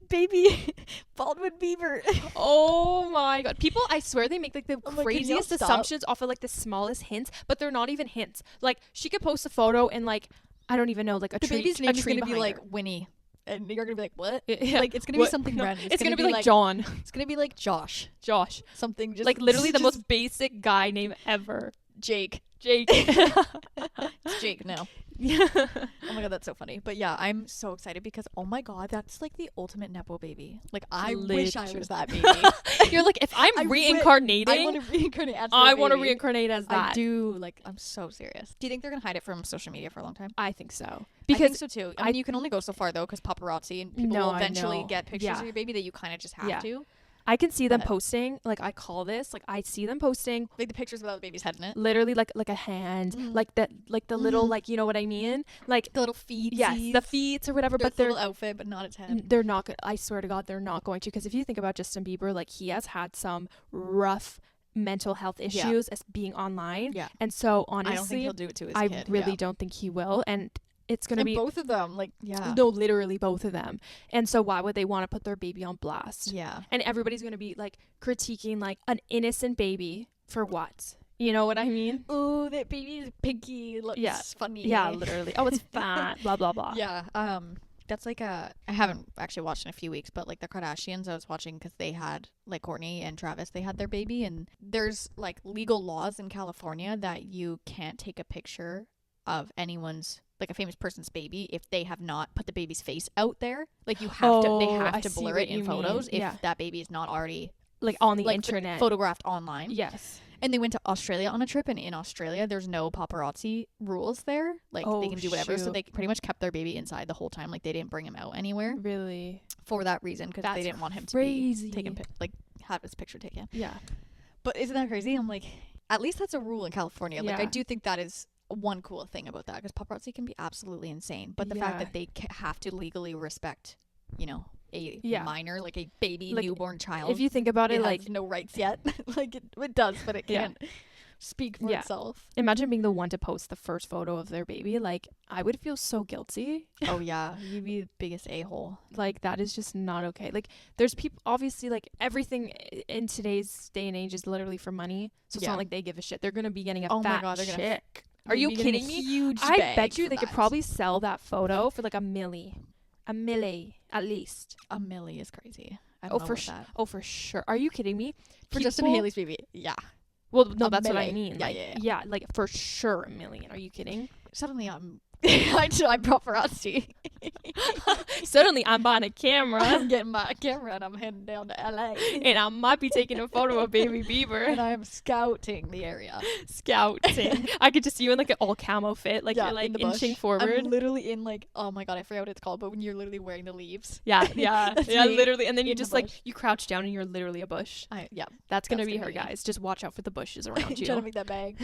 baby Baldwin Bieber. Oh my god, people! I swear they make like the craziest like, assumptions off of like the smallest hints, but they're not even hints. Like she could post a photo and like I don't even know like the baby's name is gonna be like Winnie. And you're gonna be like, what? Yeah. Like it's gonna be something random. It's gonna be like John. It's gonna be like Josh. Something just like literally the most basic guy name ever. Jake. It's Jake now. Yeah. Oh my god, that's so funny. But yeah, I'm so excited because oh my god, that's like the ultimate Nepo baby. Like I wish I was that baby. You're like, if I'm reincarnating, I want to reincarnate as I want to reincarnate as that. I do. Like I'm so serious. Do you think they're gonna hide it from social media for a long time? I think so. Because I think so too. I mean, you can only go so far though, because paparazzi and people will eventually get pictures of your baby that you kind of just have to. I can see them posting, like I call this, like I see them posting like the pictures without the baby's head in it. Literally like a hand, like that, like the little, like, you know what I mean? Like the little feet. Yes, the feet or whatever, but their little outfit, but not its head. They're not good. I swear to God, they're not going to. Because if you think about Justin Bieber, like he has had some rough mental health issues as being online. Yeah. And so honestly, I don't think he'll do it to his kid. I really don't think he will. And it's going to be both of them, like, no, literally both of them. And so why would they want to put their baby on blast? Yeah. And everybody's going to be like critiquing like an innocent baby for what? You know what I mean? Oh, that baby's pinky looks funny. Yeah, literally. Oh, it's fat. Blah blah blah. Yeah. That's like I haven't actually watched in a few weeks, but like the Kardashians I was watching because they had like Kourtney and Travis, they had their baby, and there's like legal laws in California that you can't take a picture of anyone's, like a famous person's baby, if they have not put the baby's face out there. Like you have they have to blur it in photos if that baby is not already like on the internet photographed online. Yes. And they went to Australia on a trip, and in Australia there's no paparazzi rules there. Like they can do whatever. So they pretty much kept their baby inside the whole time. Like they didn't bring him out anywhere. Really? For that reason, because they didn't want him to be taken, like have his picture taken. Yeah. But isn't that crazy? I'm like, at least that's a rule in California. Like I do think that is one cool thing about that, because paparazzi can be absolutely insane, but the fact that they have to legally respect, you know, a minor, like a baby, like, newborn child. If you think about it, like has no rights yet. Like it does, but it can't speak for itself. Imagine being the one to post the first photo of their baby. Like I would feel so guilty. Oh yeah, you'd be the biggest a-hole. Like that is just not okay. Like there's people, obviously, like everything in today's day and age is literally for money. So it's not like they give a shit. They're gonna be getting a fat chick. Are you kidding me? Huge I bet you they could probably sell that photo for like a milli at least. A milli is crazy. I don't know about that. Oh, for sure. Are you kidding me? For Justin Haley's baby, yeah. Well, no, that's what I milli. mean. Yeah, like, yeah, like for sure $1 million. Are you kidding? Suddenly I'm paparazzi. Suddenly I'm buying a camera. I'm getting my camera and I'm heading down to LA. And I might be taking a photo of baby Bieber. And I am scouting the area. Scouting. I could just see you in like an all camo fit, like you're like inching forward. I'm literally in like, oh my god, I forgot what it's called, but when you're literally wearing the leaves. Yeah, literally. And then you just the like you crouch down and you're literally a bush. That's gonna be her, guys. Just watch out for the bushes around you. Trying to make that bag.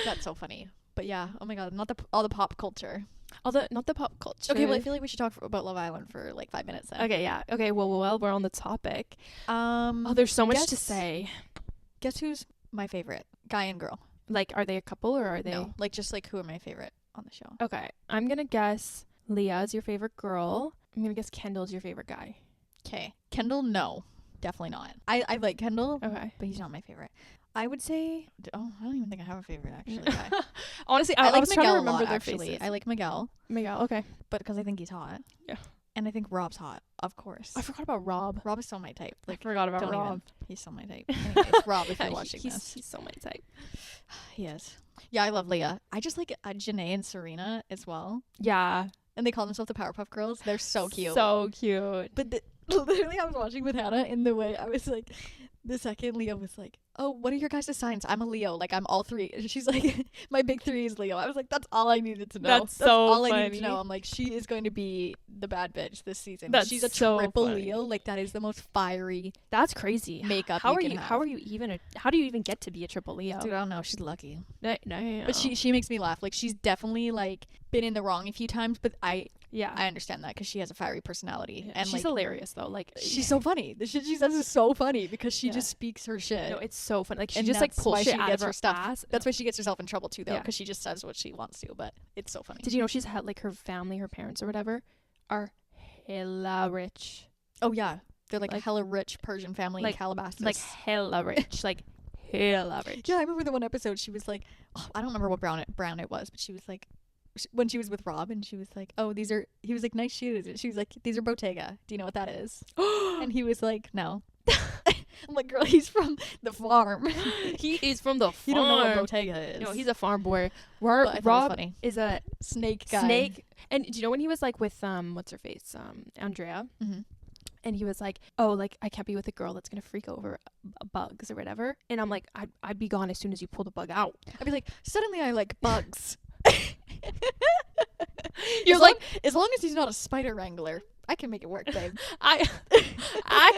That's so funny. But yeah, oh my god, all the pop culture. Not the pop culture. Okay, well, I feel like we should talk about Love Island for like 5 minutes then. Okay, yeah. Okay, well, we're on the topic. There's so much to say. Guess who's my favorite? Guy and girl. Like, are they a couple or are they? No, like just like who are my favorite on the show? Okay, I'm gonna guess Leah is your favorite girl. I'm gonna guess Kendall's your favorite guy. Okay, Kendall, no, definitely not. I like Kendall. Okay, but he's not my favorite. I would say, I don't even think I have a favorite actually. Honestly, I like was Miguel trying to remember their actually. I like Miguel. Okay. But because I think he's hot. Yeah. And I think Rob's hot, of course. I forgot about Rob. Rob is so my type. Like, I forgot about Rob. He's so my type. Anyways, Rob, if you're watching this. He's so my type. He is. Yeah, I love Leah. I just like Janae and Serena as well. Yeah. And they call themselves the Powerpuff Girls. They're so cute. So cute. But literally, I was watching with Hannah in the way I was like, the second Leo was like, oh, what are your guys' signs? I'm a Leo. Like, I'm all three. And she's like, my big three is Leo. I was like, that's all I needed to know. That's so all funny. I needed to know. I'm like, she is going to be the bad bitch this season. She's a so triple funny. Leo. Like, that is the most fiery. That's crazy. Makeup. How do you even get to be a triple Leo? Dude, I don't know. She's lucky. No. But she makes me laugh. Like, she's definitely like been in the wrong a few times, but I understand that because she has a fiery personality. Yeah, and she's like, hilarious though. Like, she's so funny. The shit she says is so funny because she just speaks her shit. No, it's so funny. Like, she and just like pulls shit out of her stuff. ass. That's why she gets herself in trouble too, though, because she just says what she wants to. But it's so funny. Did you know she's had like her family, her parents or whatever, are hella rich? Oh yeah, they're like a hella rich Persian family in Calabasas. Like hella rich, like hella rich. Yeah, I remember the one episode she was like, I don't remember what brown it was, but she was like, when she was with Rob and she was like, oh, he was like, nice shoes. And she was like, these are Bottega. Do you know what that is? And he was like, no. I'm like, girl, he's from the farm. He is from the farm. You don't know what Bottega is. No, he's a farm boy. Rob is a snake guy. And do you know when he was like with what's her face, Andrea? Mm-hmm. And he was like, oh, like, I can't be with a girl that's gonna freak over bugs or whatever. And I'm like, I'd be gone as soon as you pull the bug out. I'd be like, suddenly I like bugs. You're like, as long as he's not a spider wrangler, I can make it work, babe. I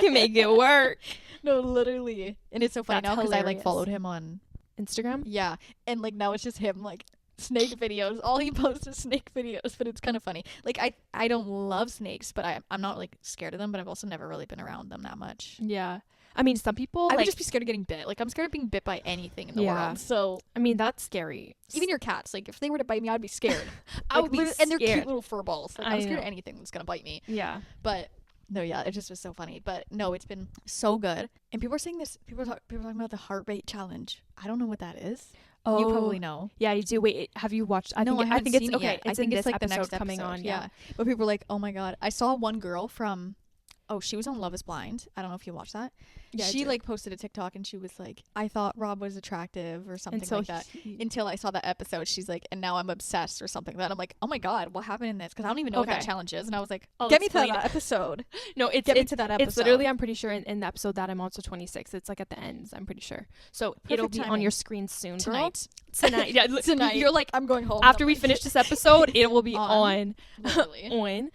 can make it work. No, literally. And it's so funny now because I like hilarious. followed him on Instagram. Yeah, and like now it's just him like snake videos. All he posts is snake videos, but it's kind of funny. Like I don't love snakes, but I'm not like scared of them, but I've also never really been around them that much. Yeah. I mean, some people I would just be scared of getting bit. Like, I'm scared of being bit by anything in the world. So, I mean, that's scary. Even your cats. Like, if they were to bite me, I'd be scared. I would be scared. And they're cute little fur balls. Like, I'm scared know. of anything that's going to bite me. Yeah. But, no, yeah, it just was so funny. But, no, it's been so good. And people are saying this. People are talking about the heart rate challenge. I don't know what that is. Oh. You probably know. Yeah, you do. Wait, have you watched? I think it's okay. Yet. It's in this like episode the next coming on. Yeah. But people were like, oh, my God. I saw one girl from... Oh, she was on Love is Blind. I don't know if you watched that. Yeah, she like posted a TikTok and she was like, I thought Rob was attractive or something like that. Until I saw that episode. She's like, and now I'm obsessed or something like that. I'm like, oh my God, what happened in this? Because I don't even know what that challenge is. And I was like, get me to that episode. No, get me to that episode. It's literally, I'm pretty sure in the episode that I'm on, so 26. It's like at the ends, I'm pretty sure. So it'll be on your screen soon, tonight. Tonight. Yeah, tonight. You're like, I'm going home. After we finish this episode, it will be on. Literally.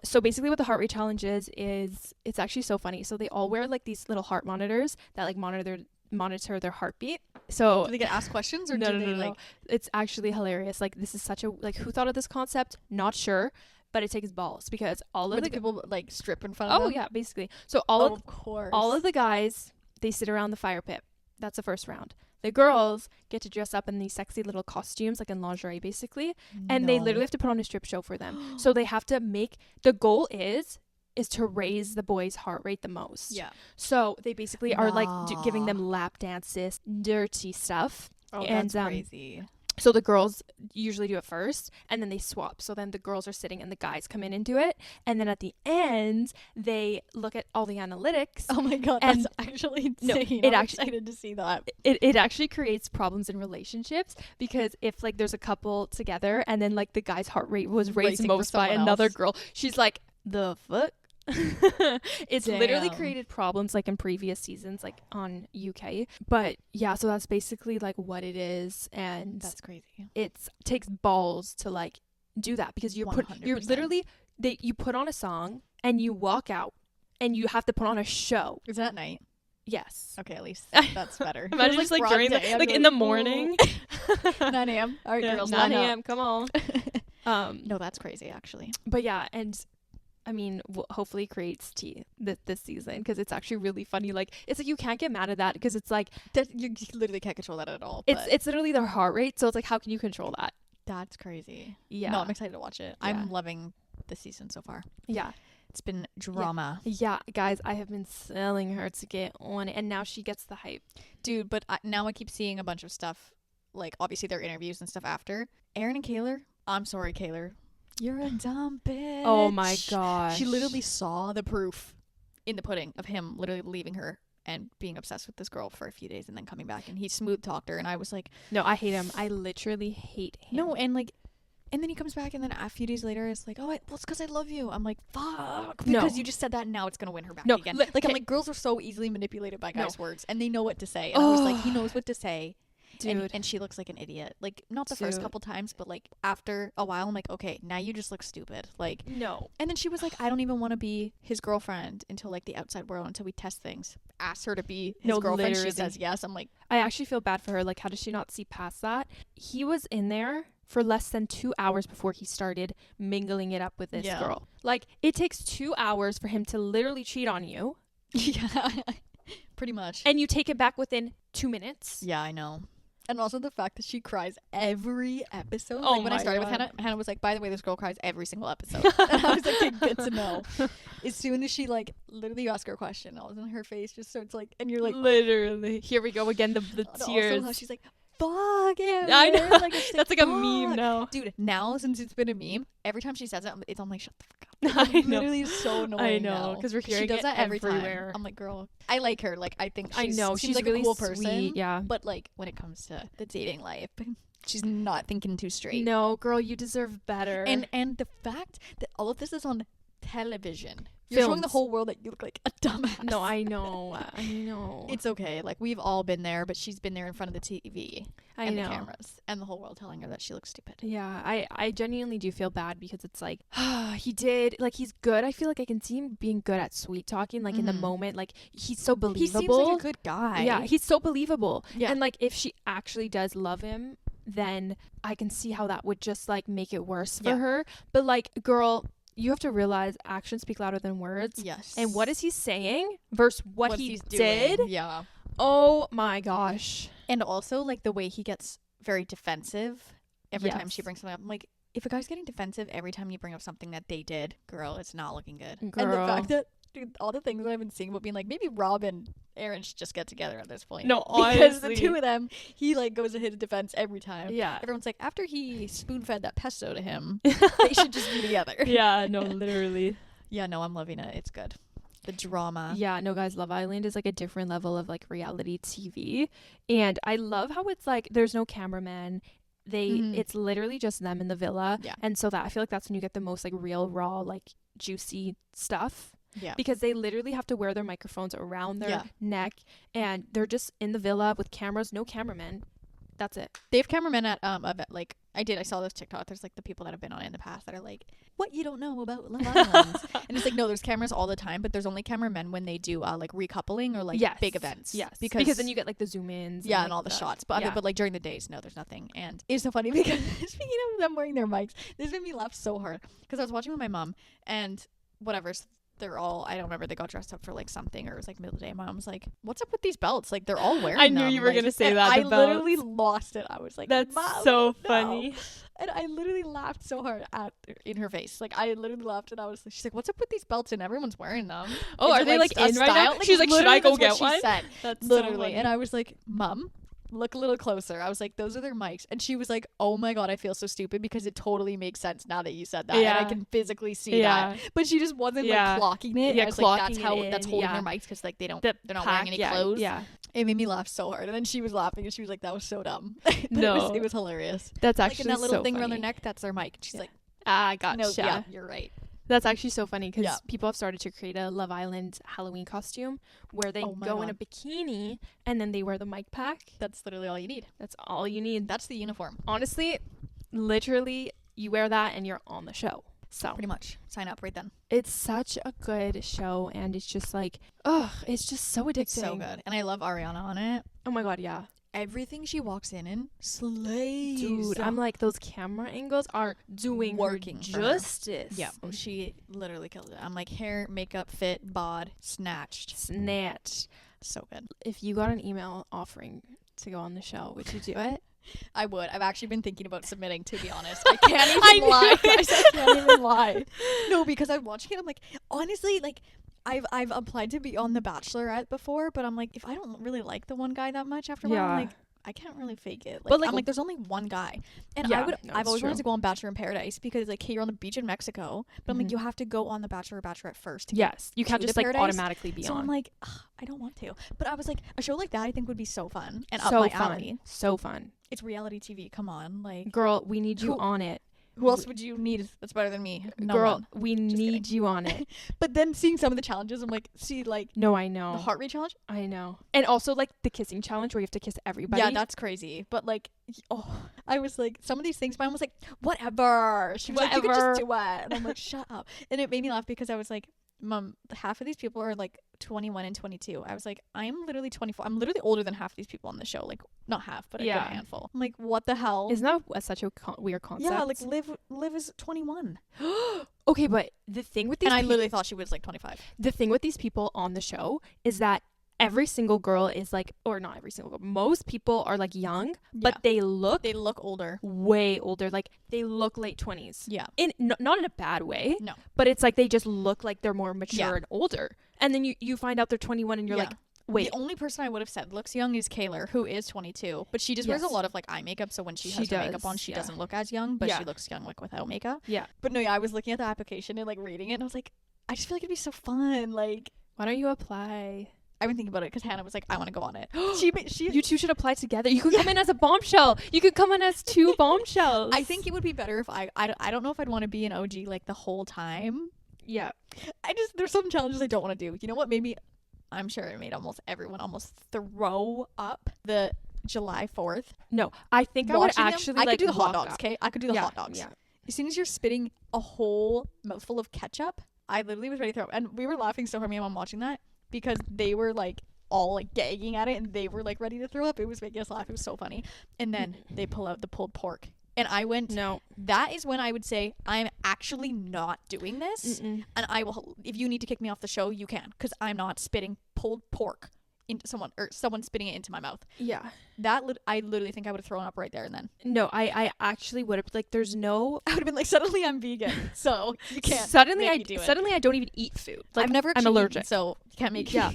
So basically what the heart rate challenge is it's actually so funny. So they all wear like these little heart monitors that like monitor their heartbeat. So do they get asked questions or no. It's actually hilarious. Like, this is such a, like, who thought of this concept? Not sure, but it takes balls because all of the people like strip in front of them. Oh yeah, basically. So all of the guys, they sit around the fire pit. That's the first round. The girls get to dress up in these sexy little costumes, like in lingerie, basically. And they literally have to put on a strip show for them. So they have to the goal is to raise the boys' heart rate the most. Yeah. So they basically are like giving them lap dances, dirty stuff. Oh, and that's crazy. So the girls usually do it first, and then they swap. So then the girls are sitting and the guys come in and do it. And then at the end, they look at all the analytics. Oh my God, that's actually insane. No, I'm excited to see that. It actually creates problems in relationships, because if like there's a couple together and then like the guy's heart rate was raised most by another girl, she's like, the fuck? It's literally created problems like in previous seasons, like on UK. But yeah, so that's basically like what it is, and that's crazy. It takes balls to like do that, because you're literally you put on a song and you walk out and you have to put on a show. Is that at night? Yes. Okay, at least that's better. Imagine just like during the, like in the morning. 9 a.m. All right, girls, 9 a.m. Come on. No, that's crazy actually. But yeah, and I mean, hopefully creates tea this season, because it's actually really funny. Like, it's like you can't get mad at that, because it's like you literally can't control that at all. It's literally their heart rate, so it's like, how can you control that? That's crazy. Yeah. No, I'm excited to watch it. Yeah. I'm loving the season so far. Yeah. It's been drama. Yeah, guys, I have been selling her to get on it, and now she gets the hype. Dude, but now I keep seeing a bunch of stuff, like obviously their interviews and stuff after. Aaron and Kaylor, I'm sorry, Kaylor. You're a dumb bitch. Oh my gosh. She literally saw the proof in the pudding of him literally leaving her and being obsessed with this girl for a few days and then coming back, and he smooth talked her, and I was like, no, I hate him. I literally hate him. No, and like, and then he comes back, and then a few days later it's like, oh, well, it's because I love you. I'm like, fuck, because you just said that, and now it's gonna win her back again. I'm like, girls are so easily manipulated by guys' words, and they know what to say. And I was like, he knows what to say. Dude. And she looks like an idiot. Like, not the first couple times, but like after a while, I'm like, okay, now you just look stupid. Like, no. And then she was like, I don't even want to be his girlfriend until like the outside world, until we test things. Ask her to be his girlfriend. Literally. She says yes. I'm like, I actually feel bad for her. Like, how does she not see past that? He was in there for less than 2 hours before he started mingling it up with this girl. Like, it takes 2 hours for him to literally cheat on you. Yeah, pretty much. And you take it back within 2 minutes. Yeah, I know. And also the fact that she cries every episode. Oh, like when I started with Hannah was like, by the way, this girl cries every single episode. And I was like, okay, good to know. As soon as she like literally you ask her a question, all in her face just starts like, and you're like, literally, here we go again, the tears. Also how she's like, fuck it. I know. Like, that's like a meme now. Dude, now since it's been a meme, every time she says it, it's I'm like, shut the fuck up. I know. Literally so annoying. I know, because we're hearing she does that everywhere. Time. I'm like, girl, I like her. Like, I think she's like really a cool sweet, person. yeah. But like when it comes to the dating life, she's not thinking too straight. No, girl, you deserve better. And the fact that all of this is on television. You're showing the whole world that you look like a dumbass. No, I know. It's okay. Like, we've all been there, but she's been there in front of the TV and the cameras and the whole world telling her that she looks stupid. Yeah, I genuinely do feel bad, because it's like, he did, like, he's good. I feel like I can see him being good at sweet talking, like, in the moment. Like, he's so believable. He seems like a good guy. Yeah, he's so believable. Yeah. And, like, if she actually does love him, then I can see how that would just, like, make it worse for her. But, like, girl, you have to realize actions speak louder than words. Yes. And what is he saying versus what he did? Doing. Yeah. Oh my gosh. And also, like, the way he gets very defensive every time she brings something up. I'm like, if a guy's getting defensive every time you bring up something that they did, girl, it's not looking good. Girl. And the fact that, dude, all the things that I've been seeing about being like, maybe Rob and Aaron should just get together at this point. No, honestly. Because the two of them, he like goes to his defense every time. Yeah. Everyone's like, after he spoon-fed that pesto to him, they should just be together. Yeah, no, literally. Yeah, no, I'm loving it. It's good. The drama. Yeah, no, guys, Love Island is like a different level of like reality TV. And I love how it's like, there's no cameraman. It's literally just them in the villa. Yeah. And so that I feel like that's when you get the most like real, raw, like juicy stuff. Yeah. Because they literally have to wear their microphones around their neck, and they're just in the villa with cameras, no cameramen. That's it. They have cameramen at like I saw this TikTok. There's like the people that have been on it in the past that are like, what you don't know about Love Island. And it's like, no, there's cameras all the time, but there's only cameramen when they do like recoupling or like big events. Yes. Because then you get like the zoom ins. Yeah, and all the shots. But but like during the days, no, there's nothing. And it's so funny because speaking of them wearing their mics, this made me laugh so hard because I was watching with my mom and whatever. They're all, I don't remember, they got dressed up for like something, or it was like middle of the day. My mom was like, what's up with these belts? Like, they're all wearing I knew them. you were going to say that. I literally lost it. I was like, that's Mom, so funny. And I literally laughed so hard in her face. Like, I literally laughed, and I was like, she's like, what's up with these belts? And everyone's wearing them. Oh, are they like in right now? Like, she's like, should I go get one? Said, that's literally. So funny. And I was like, Mom, look a little closer. I was like, those are their mics. And she was like, oh my God, I feel so stupid because it totally makes sense now that you said that. Yeah. And I can physically see that. But she just wasn't like clocking it. Yeah, I was like, that's holding their mics because like they're not wearing any clothes. Yeah. It made me laugh so hard. And then she was laughing and she was like, that was so dumb. No. It was hilarious. That's actually like in that little so thing funny. around their neck, that's their mic. She's like, I gotcha. no, yeah, you're right. That's actually so funny because people have started to create a Love Island Halloween costume where they go in a bikini and then they wear the mic pack. That's literally all you need. That's all you need. That's the uniform. Honestly, literally, you wear that and you're on the show. So pretty much sign up right then. It's such a good show and it's just like, it's just so addicting. It's so good. And I love Ariana on it. Oh my God, yeah. Everything she walks in slays. Dude, I'm like, those camera angles are doing working justice. Yeah, she literally killed it. I'm like, hair, makeup, fit, bod, snatched. So good. If you got an email offering to go on the show, would you do it? I would. I've actually been thinking about submitting, to be honest. I can't even lie. I can't even lie. No, because I'm watching it. I'm like, honestly, like, I've applied to be on The Bachelorette before, but I'm like, if I don't really like the one guy that much after a while, I'm like, I can't really fake it. Like, but like, I'm like, there's only one guy, and I've always wanted to go on Bachelor in Paradise because like, hey, you're on the beach in Mexico, but I'm like, you have to go on the Bachelor or Bachelorette first. Yes, you can't just like automatically be on. So I'm like, I don't want to, but I was like, a show like that I think would be so fun and up my alley. So fun. It's reality TV. Come on, like, girl, we need you on it. Who else would you need that's better than me? No girl, one. we need you on it. But then seeing some of the challenges, I'm like, no, I know. The heart rate challenge? I know. And also like the kissing challenge where you have to kiss everybody. Yeah, that's crazy. But like, I was like, some of these things, mine was like, whatever. She was like, you could just do it. And I'm like, shut up. And it made me laugh because I was like, Mom, half of these people are like 21 and 22. I was like, I'm literally 24. I'm literally older than half of these people on the show. Like, not half, but a good handful. I'm like, what the hell? Isn't that such a weird concept? Yeah, like Liv is 21. Okay, but the thing with these I literally thought she was like 25. The thing with these people on the show is that every single girl is like, or not every single girl, most people are like young, but they look older, way older. Like they look late 20s. Yeah. Not in a bad way. No. But it's like they just look like they're more mature and older. And then you find out they're 21 and you're like, wait. The only person I would have said looks young is Kayla, who is 22, but she just wears a lot of like eye makeup, so when she has her makeup on, she doesn't look as young, but she looks young like without makeup. Yeah. But no, I was looking at the application and like reading it, and I was like, I just feel like it'd be so fun. Like, why don't you apply? I've been thinking about it because Hannah was like, I want to go on it. You two should apply together. You could come in as a bombshell. You could come in as two bombshells. I think it would be better if I don't know if I'd want to be an OG like the whole time. Yeah. There's some challenges I don't want to do. You know what? I'm sure it made almost everyone almost throw up the July 4th. No, I think I would actually I could do the hot dogs, okay? I could do the hot dogs. Yeah. As soon as you're spitting a whole mouthful of ketchup, I literally was ready to throw up. And we were laughing so hard, me and Mom, watching that because they were like all like gagging at it and they were like ready to throw up. It was making us laugh. It was so funny. And then they pull out the pulled pork. And I went, no. That is when I would say, I'm actually not doing this. And I will, if you need to kick me off the show, you can. Because I'm not spitting pulled pork into someone, or someone spitting it into my mouth. Yeah. I literally think I would have thrown up right there and then. No, I actually would have, like, there's no. I would have been like, suddenly I'm vegan. So you can't. Suddenly I don't even eat food. Like, I'm allergic. Eaten, so you can't make Yeah.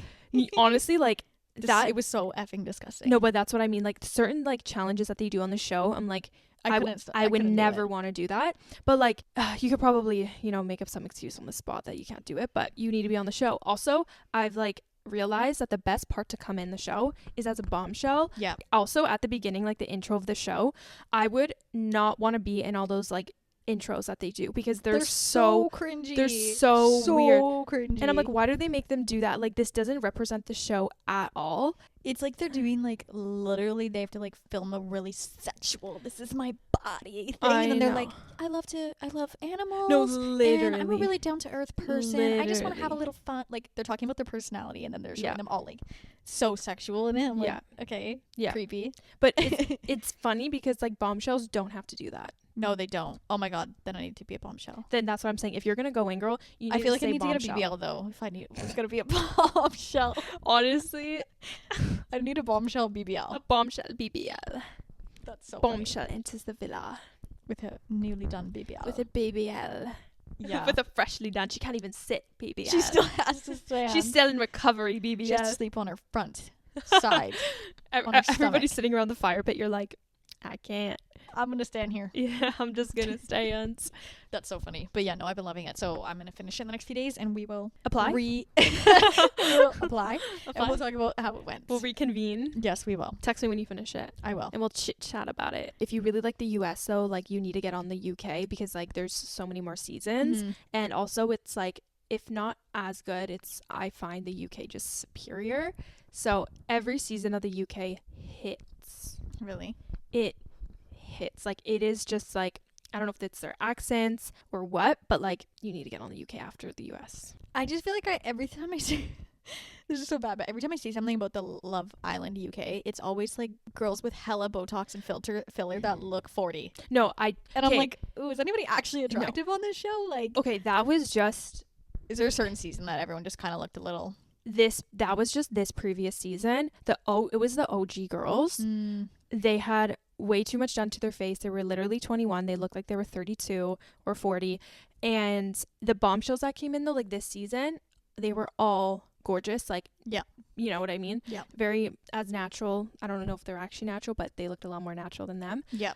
Honestly, like, it was so effing disgusting. No, but that's what I mean. Like, certain, like, challenges that they do on the show, I'm like, I would never want to do that. But like, you could probably, make up some excuse on the spot that you can't do it, but you need to be on the show. Also, I've like realized that the best part to come in the show is as a bombshell. Yeah. Also, at the beginning, like the intro of the show, I would not want to be in all those like intros that they do because they're so cringy. They're so weird. Cringy. And I'm like, why do they make them do that? Like, this doesn't represent the show at all. It's like they're doing like literally they have to like film a really sexual, this is my body thing. And then they're like, I love animals. No, literally. And I'm a really down to earth person. Literally. I just want to have a little fun. Like, they're talking about their personality and then they're showing them all like so sexual in it. I'm like, okay. Yeah. Creepy. But it's funny because like bombshells don't have to do that. No, they don't. Oh my god, then I need to be a bombshell. Then that's what I'm saying. If you're gonna go in, girl, you need I feel like I need bombshell. To get a BBL though. If it's gonna be a bombshell. Honestly, I need a bombshell BBL. A bombshell BBL. That's so bombshell enters the villa with a newly done BBL. With a BBL. Yeah. With a freshly done. She can't even sit BBL. She still has to stand. She's still in recovery BBL. She has to sleep on her front. side. Everybody's sitting around the fire pit. You're like, I can't. I'm going to stand here. Yeah, I'm just going to stay on. That's so funny. But yeah, no, I've been loving it. So I'm going to finish it in the next few days and we will apply. we will apply. And we'll talk about how it went. We'll reconvene. Yes, we will. Text me when you finish it. I will. And we'll chat about it. If you really like the US though, like you need to get on the UK because like there's so many more seasons. Mm-hmm. And also it's like, if not as good, I find the UK just superior. So every season of the UK hits. Really? It hits. Like it is just like, I don't know if it's their accents or what, but like you need to get on the UK after the US. I just feel like every time I see this is so bad, but every time I see something about the Love Island UK, it's always like girls with hella Botox and filler that look 40. No, I'm like, ooh, is anybody actually attractive on this show? Like, okay, that was just. Is there a certain season that everyone just kind of looked a little? That was just this previous season. It was the OG girls. Mm. They had way too much done to their face. They were literally 21. They looked like they were 32 or 40. And the bombshells that came in though, like this season, they were all gorgeous. Like, yeah, you know what I mean? Yeah. Very as natural. I don't know if they're actually natural, but they looked a lot more natural than them. Yeah.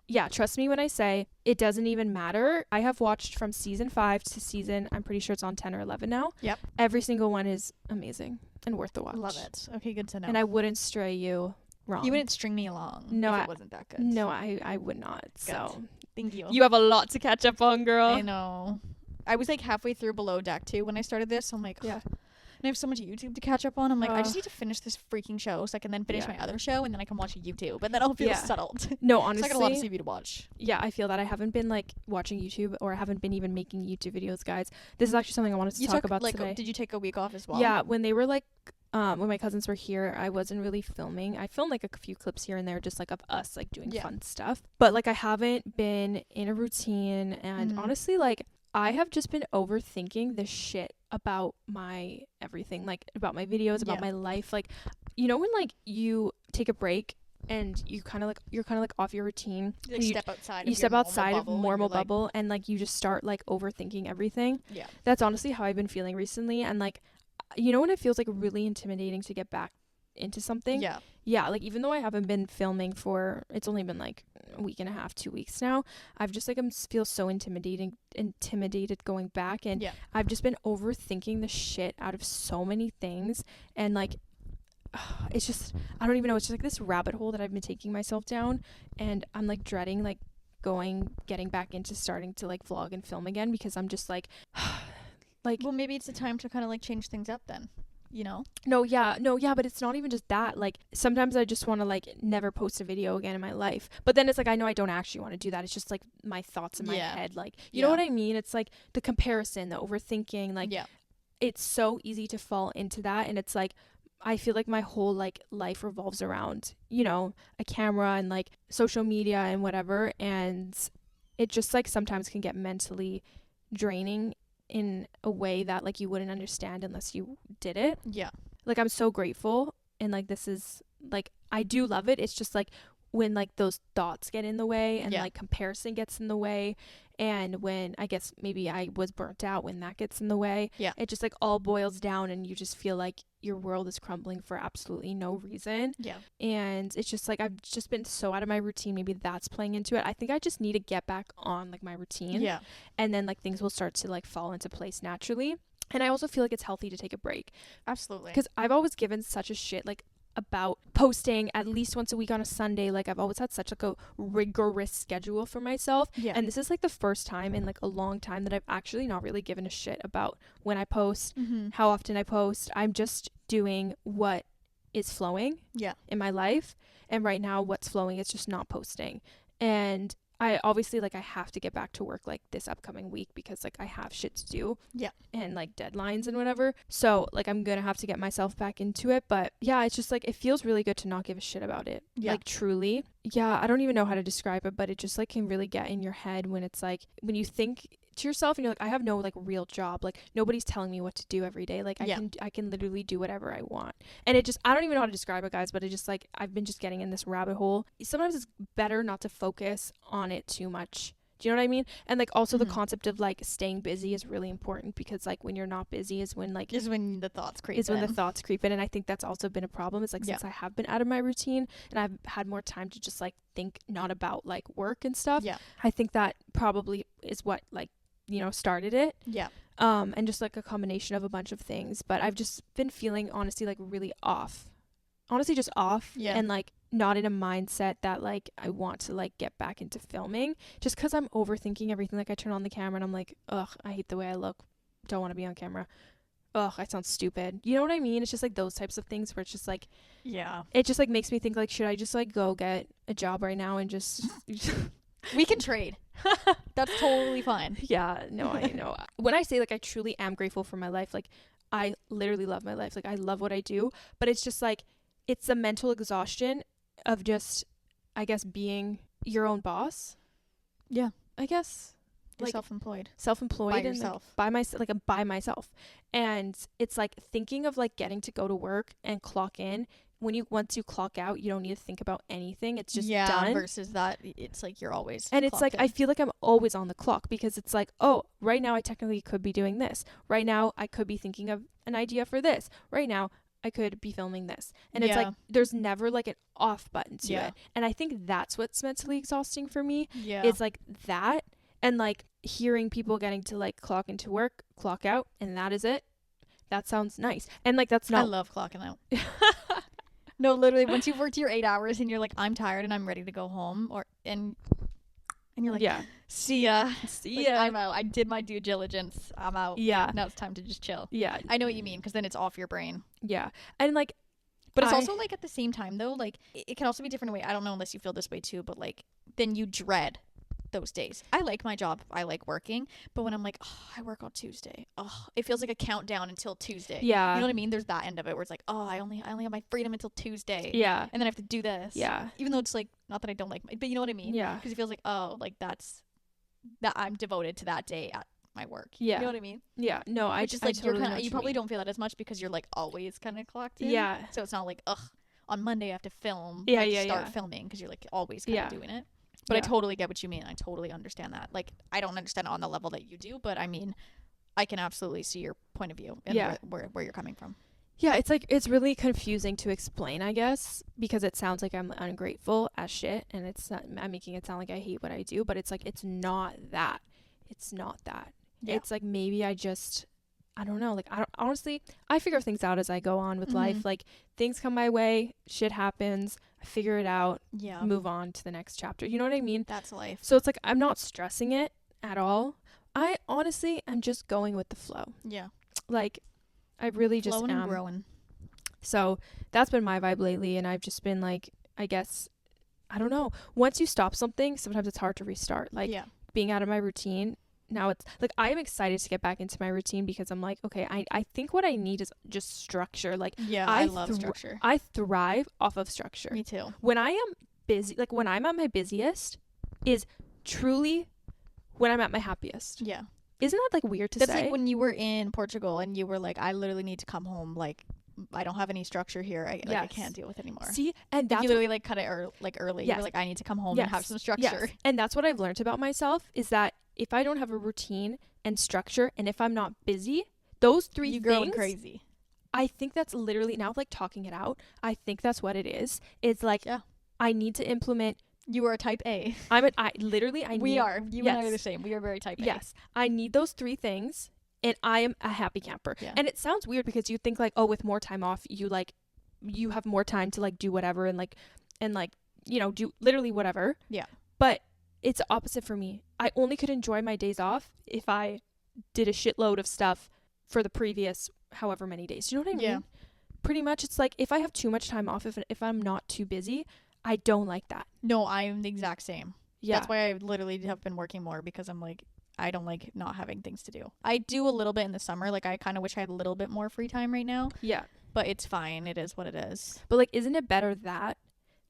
Yeah, trust me when I say it doesn't even matter. I have watched from season 5 to I'm pretty sure it's on 10 or 11 now. Yep. Every single one is amazing and worth the watch. Love it. Okay, good to know. And I wouldn't stray you wrong. You wouldn't string me along if it wasn't that good. No, I would not. Good. So thank you. You have a lot to catch up on, girl. I know. I was like halfway through Below Deck 2 when I started this. So I'm like, yeah. And I have so much YouTube to catch up on. I'm like, I just need to finish this freaking show so I can then finish my other show and then I can watch YouTube. And then I'll feel settled. No, honestly. So I got a lot of TV to watch. Yeah, I feel that I haven't been like watching YouTube or I haven't been even making YouTube videos, guys. This is actually something I wanted to talk about today. Did you take a week off as well? Yeah, when they were like, when my cousins were here, I wasn't really filming. I filmed like a few clips here and there just like of us like doing fun stuff. But like I haven't been in a routine and honestly like I have just been overthinking the shit about my everything, like about my videos, about my life. Like, you know, when like you take a break and you're kind of like off your routine. You step outside. You step outside of normal bubble and like you just start like overthinking everything. Yeah. That's honestly how I've been feeling recently. And like, you know, when it feels like really intimidating to get back into something. Yeah, like even though I haven't been filming for, it's only been like a week and a half, 2 weeks now, I've just like feel so intimidated going back, and I've just been overthinking the shit out of so many things, and like it's just, I don't even know, it's just like this rabbit hole that I've been taking myself down, and I'm like dreading like getting back into starting to like vlog and film again, because I'm just like well, maybe it's a time to kind of like change things up then. You know? No, but it's not even just that. Like, sometimes I just want to, like, never post a video again in my life. But then it's like, I know I don't actually want to do that. It's just, like, my thoughts in my head. Like, you know what I mean? It's, like, the comparison, the overthinking. Like, it's so easy to fall into that. And it's, like, I feel like my whole, like, life revolves around, you know, a camera and, like, social media and whatever. And it just, like, sometimes can get mentally draining in a way that like you wouldn't understand unless you did it. Yeah. Like I'm so grateful, and like this is like I do love it. It's just like when like those thoughts get in the way and like comparison gets in the way, and when I guess maybe I was burnt out, when that gets in the way, it just like all boils down and you just feel like your world is crumbling for absolutely no reason. And it's just like I've just been so out of my routine. Maybe that's playing into it. I think I just need to get back on like my routine, and then like things will start to like fall into place naturally. And I also feel like it's healthy to take a break. Absolutely. Because I've always given such a shit like about posting at least once a week on a Sunday. Like I've always had such like a rigorous schedule for myself, and this is like the first time in like a long time that I've actually not really given a shit about when I post, how often I post. I'm just doing what is flowing in my life, and right now what's flowing is just not posting. And I obviously like I have to get back to work like this upcoming week because like I have shit to do and like deadlines and whatever, so like I'm gonna have to get myself back into it. But yeah, it's just like it feels really good to not give a shit about it, like truly. I don't even know how to describe it, but it just like can really get in your head when it's like when you think to yourself and you're like, I have no like real job, like nobody's telling me what to do every day, like I can literally do whatever I want. And it just, I don't even know how to describe it, guys, but it just like I've been just getting in this rabbit hole. Sometimes it's better not to focus on it too much Do you know what I mean? And like also the concept of like staying busy is really important, because like when you're not busy is when the thoughts creep in. And I think that's also been a problem. It's like since I have been out of my routine and I've had more time to just like think not about like work and stuff. Yeah. I think that probably is what like, you know, started it. Yeah. And just like a combination of a bunch of things. But I've just been feeling honestly like really off. Honestly just off. Yeah. And like not in a mindset that like I want to like get back into filming, just because I'm overthinking everything. Like I turn on the camera and I'm like, ugh, I hate the way I look, don't want to be on camera, ugh, I sound stupid. You know what I mean? It's just like those types of things where it's just like, yeah, it just like makes me think like, should I just like go get a job right now and just we can trade. That's totally fine. Yeah, no, I know. When I say like I truly am grateful for my life, like I literally love my life, like I love what I do, but it's just like it's the mental exhaustion of just, I guess, being your own boss. Yeah, I guess. You're like self-employed by yourself. Like, by myself. And it's like thinking of like getting to go to work and clock in. Once you clock out, you don't need to think about anything. It's just done. Versus that, it's like you're always and it's like in. I feel like I'm always on the clock, because it's like, oh, right now I technically could be doing this. Right now I could be thinking of an idea for this. Right now I could be filming this. And it's like there's never like an off button to it. And I think that's what's mentally exhausting for me. Yeah. It's like that, and like hearing people getting to like clock into work, clock out, and that is it. That sounds nice. And like that's not, I love clocking out. No, literally, once you've worked your 8 hours and you're like, I'm tired and I'm ready to go home, and you're like, yeah, see ya. I'm out. I did my due diligence. I'm out. Yeah. Now it's time to just chill. Yeah. I know what you mean, because then it's off your brain. Yeah. And like, but it's also like at the same time though, like it can also be different way. I don't know unless you feel this way too, but like then you dread those days. I like my job. I like working. But when I'm like, oh, I work on Tuesday. Oh, it feels like a countdown until Tuesday. Yeah. You know what I mean? There's that end of it where it's like, oh, I only have my freedom until Tuesday. Yeah. And then I have to do this. Yeah. Even though it's like, not that I don't like but you know what I mean? Yeah. Because it feels like, oh, like that I'm devoted to that day at my work. Yeah. You know what I mean? Yeah. No, I just like totally you probably don't feel that as much because you're like always kind of clocked in. Yeah. So it's not like, ugh, on Monday I have to film. Yeah. Start filming, because you're like always kind of doing it. But I totally get what you mean. I totally understand that. Like, I don't understand it on the level that you do, but I mean, I can absolutely see your point of view and where you're coming from. Yeah, it's like, it's really confusing to explain, I guess, because it sounds like I'm ungrateful as shit, and I'm making it sound like I hate what I do, but it's like, it's not that. It's not that. Yeah. It's like, maybe I don't know. Like, honestly, I figure things out as I go on with life. Like, things come my way, shit happens, I figure it out, move on to the next chapter. You know what I mean? That's life. So it's like, I'm not stressing it at all. I honestly am just going with the flow. Yeah. Like, I really just flowing and growing. So that's been my vibe lately. And I've just been like, I guess, I don't know. Once you stop something, sometimes it's hard to restart. Like, being out of my routine. Now it's like, I am excited to get back into my routine, because I'm like, okay, I think what I need is just structure. Like, I love structure. I thrive off of structure. Me too. When I am busy, like when I'm at my busiest is truly when I'm at my happiest. Yeah. Isn't that like weird to say? That's like when you were in Portugal and you were like, I literally need to come home. Like, I don't have any structure here. I can't deal with it anymore. See, and that's you literally like cut it early. Yes. You were like, I need to come home and have some structure. Yes. And that's what I've learned about myself, is that if I don't have a routine and structure, and if I'm not busy, those three things, going crazy. I think that's literally, now like talking it out, I think that's what it is. It's like, I need to implement. You are a type A. You and I are the same. We are very type A. Yes. I need those three things, and I am a happy camper. Yeah. And it sounds weird, because you think like, oh, with more time off, you have more time to like do whatever and you know, do literally whatever. Yeah. But it's the opposite for me. I only could enjoy my days off if I did a shitload of stuff for the previous however many days. Do you know what I mean? Yeah. Pretty much, it's like, if I have too much time off, if I'm not too busy, I don't like that. No, I'm the exact same. Yeah. That's why I literally have been working more, because I'm like, I don't like not having things to do. I do a little bit in the summer. Like, I kind of wish I had a little bit more free time right now. Yeah. But it's fine. It is what it is. But like, isn't it better that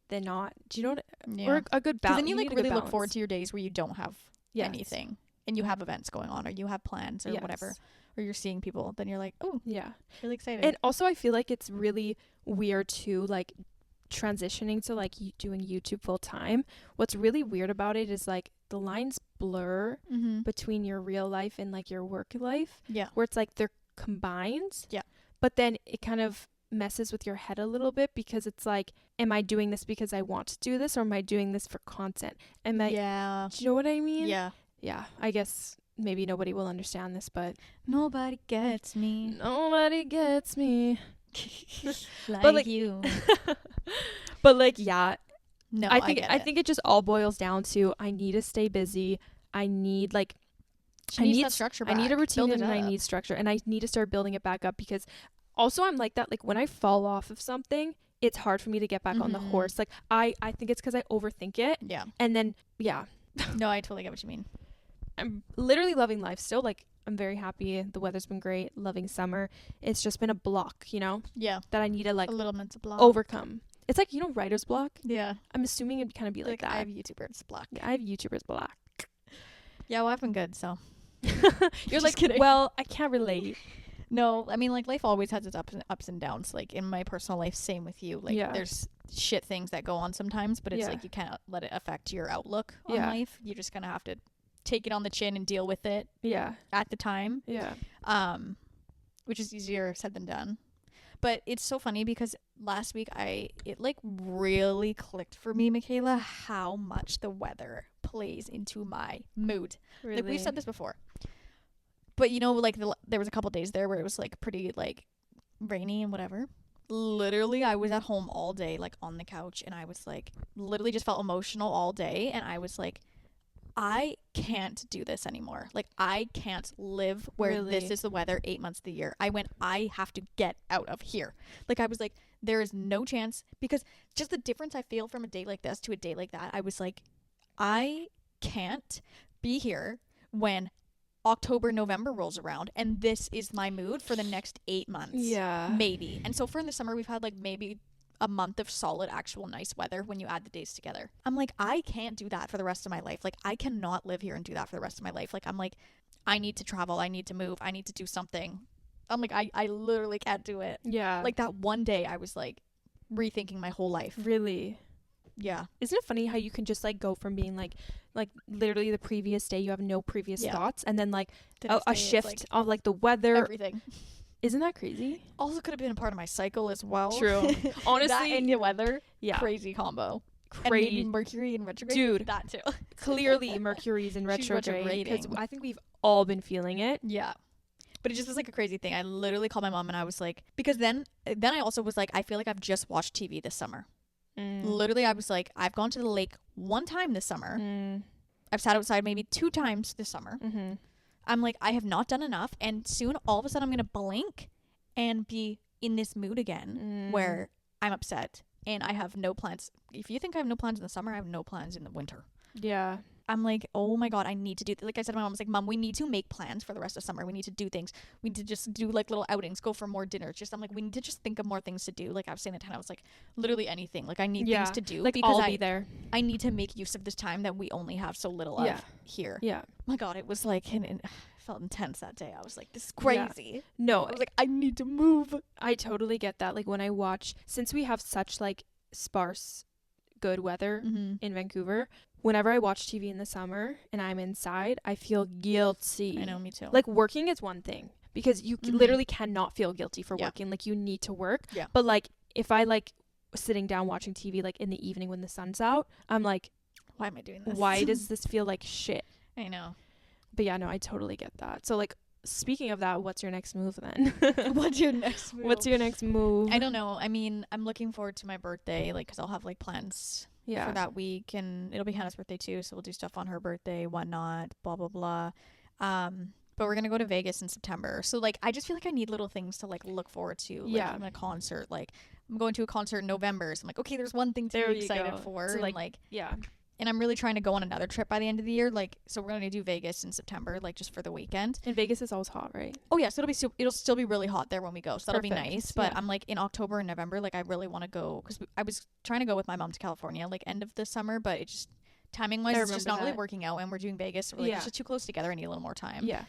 than not? Do you know what? Or a good balance. Because then you like really look forward to your days where you don't have anything, and you have events going on, or you have plans, or whatever, or you're seeing people. Then you're like, oh yeah, really excited. And also, I feel like it's really weird too, like transitioning to like doing YouTube full time, what's really weird about it is like the lines blur between your real life and like your work life. Yeah. Where it's like they're combined. Yeah. But then it kind of messes with your head a little bit because it's like, am I doing this because I want to do this, or am I doing this for content? Do you know what I mean? Yeah, I guess maybe nobody will understand this, but nobody gets me like, but like you. But like, yeah, no, I think it just all boils down to I need to stay busy. I need like I need that structure back. I need a routine and I need structure, and I need to start building it back up, because also I'm like that, like when I fall off of something, it's hard for me to get back on the horse. Like I think it's because I overthink it. Yeah. And then no, I totally get what you mean. I'm literally loving life still. Like I'm very happy. The weather's been great. Loving summer. It's just been a block, you know? Yeah. That I need to like a little mental block. Overcome. It's like, you know, writer's block? Yeah. I'm assuming it'd kind of be like that. I have YouTuber's block. Yeah, I have YouTuber's block. Yeah, well, I've been good, so. You're like, kidding. Well, I can't relate. No, I mean, like, life always has its ups and downs. Like, in my personal life, same with you. Like, there's shit things that go on sometimes, but it's like you can't let it affect your outlook on life. You just kind of have to take it on the chin and deal with it. Yeah. At the time. Yeah. Which is easier said than done. But it's so funny because last week it like really clicked for me, Michaela, how much the weather plays into my mood. Really? Like, we've said this before. But, you know, like, there was a couple days there where it was, like, pretty, like, rainy and whatever. Literally, I was at home all day, like, on the couch, and I was, like, literally just felt emotional all day, and I was, like, I can't do this anymore. Like, I can't live where this is the weather 8 months of the year. I have to get out of here. Like, I was, like, there is no chance, because just the difference I feel from a day like this to a day like that, I was, like, I can't be here when October, November rolls around, and this is my mood for the next 8 months. Yeah. Maybe. And so for in the summer, we've had like maybe a month of solid, actual nice weather when you add the days together. I'm like, I can't do that for the rest of my life. Like, I cannot live here and do that for the rest of my life. Like, I'm like, I need to travel. I need to move. I need to do something. I'm like, I literally can't do it. Yeah. Like, that one day I was like rethinking my whole life. Really? Yeah. Isn't it funny how you can just like go from being like literally the previous day you have no previous thoughts, and then like a shift like, of like the weather, everything. Isn't that crazy? Also could have been a part of my cycle as well. True. Honestly, that and the weather. Yeah. Crazy combo. Crazy. And maybe Mercury in retrograde. Dude. That too. Clearly Mercury's in retrograde, because I think we've all been feeling it. Yeah. But it just was like a crazy thing. I literally called my mom and I was like, because then I also was like, I feel like I've just watched TV this summer. Literally, I was like, I've gone to the lake one time this summer. I've sat outside maybe 2 times this summer. I'm like, I have not done enough. And soon, all of a sudden, I'm going to blink and be in this mood again where I'm upset and I have no plans. If you think I have no plans in the summer, I have no plans in the winter. Yeah. I'm like, oh my God, I need to do, like I said to my mom, I was like, Mom, we need to make plans for the rest of summer. We need to do things. We need to just do like little outings, go for more dinners. Just, I'm like, we need to just think of more things to do. Like I was saying at 10, I was like, literally anything. Like I need things to do. Like because I'll be there. I need to make use of this time that we only have so little of here. Yeah. Oh my God, it was like, and felt intense that day. I was like, this is crazy. Yeah. No. I was like, I need to move. I totally get that. Like when I watch, since we have such like sparse good weather in Vancouver, whenever I watch TV in the summer and I'm inside, I feel guilty. I know, me too. Like working is one thing, because you literally cannot feel guilty for working. Like you need to work. Yeah. But like if I like sitting down watching TV like in the evening when the sun's out, I'm like, why am I doing this? Why does this feel like shit? I know. But yeah, no, I totally get that. So like, speaking of that, what's your next move then? What's your next move? What's your next move? I don't know. I mean, I'm looking forward to my birthday, like, because I'll have like plans for that week, and it'll be Hannah's birthday too, so we'll do stuff on her birthday, whatnot, blah blah blah. But we're gonna go to Vegas in September, so like I just feel like I need little things to like look forward to. Like, I'm in a concert, like I'm going to a concert in November, so I'm like, okay, there's one thing to be excited for. So, like and I'm really trying to go on another trip by the end of the year, like, so we're gonna do Vegas in September, like just for the weekend. And Vegas is always hot, right? Oh yeah, so it'll still be really hot there when we go, so that'll be nice. But I'm like, in October and November, like I really want to go, because I was trying to go with my mom to California like end of the summer, but it just timing wise it's just not really working out, and we're doing Vegas, so we're like, it's just too close together. I need a little more time. Yeah.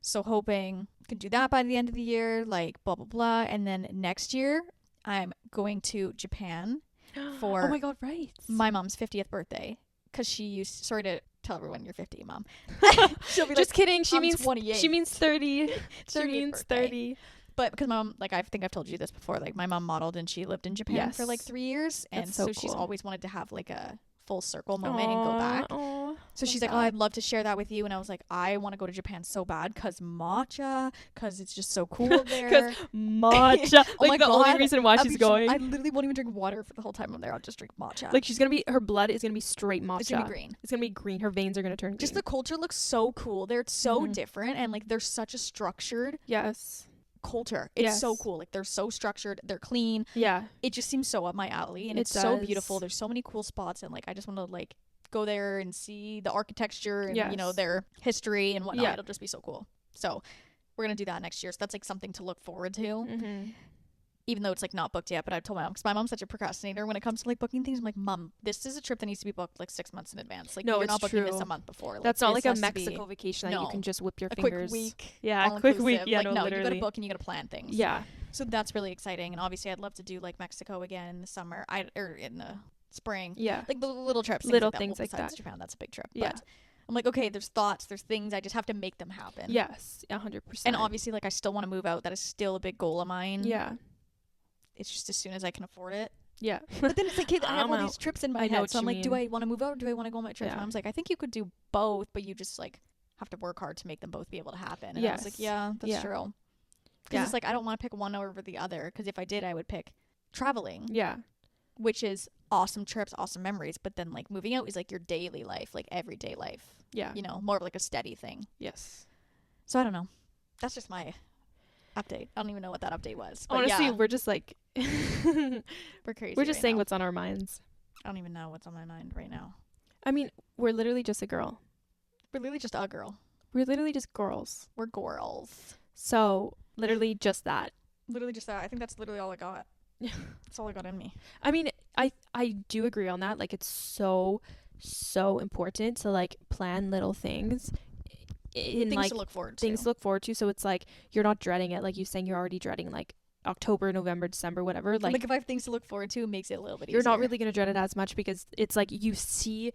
So hoping I can do that by the end of the year, like blah blah blah. And then next year I'm going to Japan for oh my god, right, my mom's 50th birthday, because she used, sorry to tell everyone you're 50, Mom. She'll be just like, kidding, she I'm means 28. she means 30. She means birthday. 30. But because my mom, like, I think I've told you this before, like, my mom modeled and she lived in Japan for like 3 years, and That's so she's cool. always wanted to have like a full circle moment and go back. So she's like, that. oh, I'd love to share that with you. And I was like, I want to go to Japan so bad because matcha, because it's just so cool there. Because matcha. Oh like my the God. only reason why she's going. I literally won't even drink water for the whole time I'm there. I'll just drink matcha. Like she's going to be, her blood is going to be straight matcha. It's going to be green. It's going to be green. Her veins are going to turn green. Just the culture looks so cool. They're so different. And like, they're such a structured culture. It's so cool. Like, they're so structured. They're clean. Yeah. It just seems so up my alley. And it's so beautiful. There's so many cool spots. And like, I just want to like go there and see the architecture and you know, their history and whatnot. It'll just be so cool. So we're gonna do that next year. So that's like something to look forward to. Even though it's like not booked yet, but I've told my mom, because my mom's such a procrastinator when it comes to like booking things. I'm like, Mom, this is a trip that needs to be booked like 6 months in advance. Like, you're not booking this a month before. Like, that's not like a Mexico vacation that you can just whip your fingers. Quick week. Yeah, a quick week. Yeah, like, no, literally. you gotta book and you gotta plan things. Yeah. So that's really exciting. And obviously I'd love to do like Mexico again in the summer. Or in the spring. Yeah. Like the little trips. Little things like that. Japan, that's a big trip. Yeah. But I'm like, okay, there's thoughts, there's things. I just have to make them happen. Yes, 100%. And obviously, like, I still want to move out. That is still a big goal of mine. Yeah. It's just as soon as I can afford it. Yeah. But then it's like, I have all these trips in my head. So I'm like, do I want to move out or do I want to go on my trips? And I was like, I think you could do both, but you just like have to work hard to make them both be able to happen. And I was like, yeah, that's true. Because it's like, I don't want to pick one over the other. Because if I did, I would pick traveling. Yeah. Which is awesome trips, awesome memories. But then like moving out is like your daily life, like everyday life. Yeah. You know, more of like a steady thing. Yes. So I don't know. That's just my update. I don't even know what that update was. But honestly, we're just like we're crazy. We're just saying what's on our minds. I don't even know what's on my mind right now. I mean, we're literally just a girl. We're literally just a girl. We're literally just girls. We're girls. So literally just that. Literally just that. I think that's literally all I got. Yeah. That's all I got in me. I mean, I do agree on that. Like, it's so important to like plan little things. Things to look forward to. Things to look forward to. So it's like you're not dreading it. Like you saying you're already dreading like October, November, December, whatever. Like if I have things to look forward to, it makes it a little bit easier. You're not really going to dread it as much because it's like you see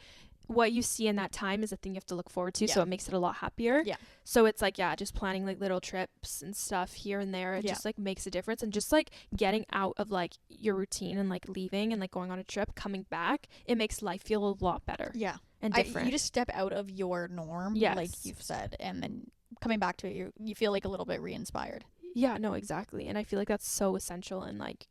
what you see in that time is a thing you have to look forward to. So it makes it a lot happier. Yeah. So it's like, just planning like little trips and stuff here and there. It just like makes a difference. And just like getting out of like your routine and like leaving and like going on a trip, coming back, it makes life feel a lot better. Yeah. And different. You just step out of your norm, like you've said, and then coming back to it, you feel like a little bit re-inspired. Yeah, no, exactly. And I feel like that's so essential in like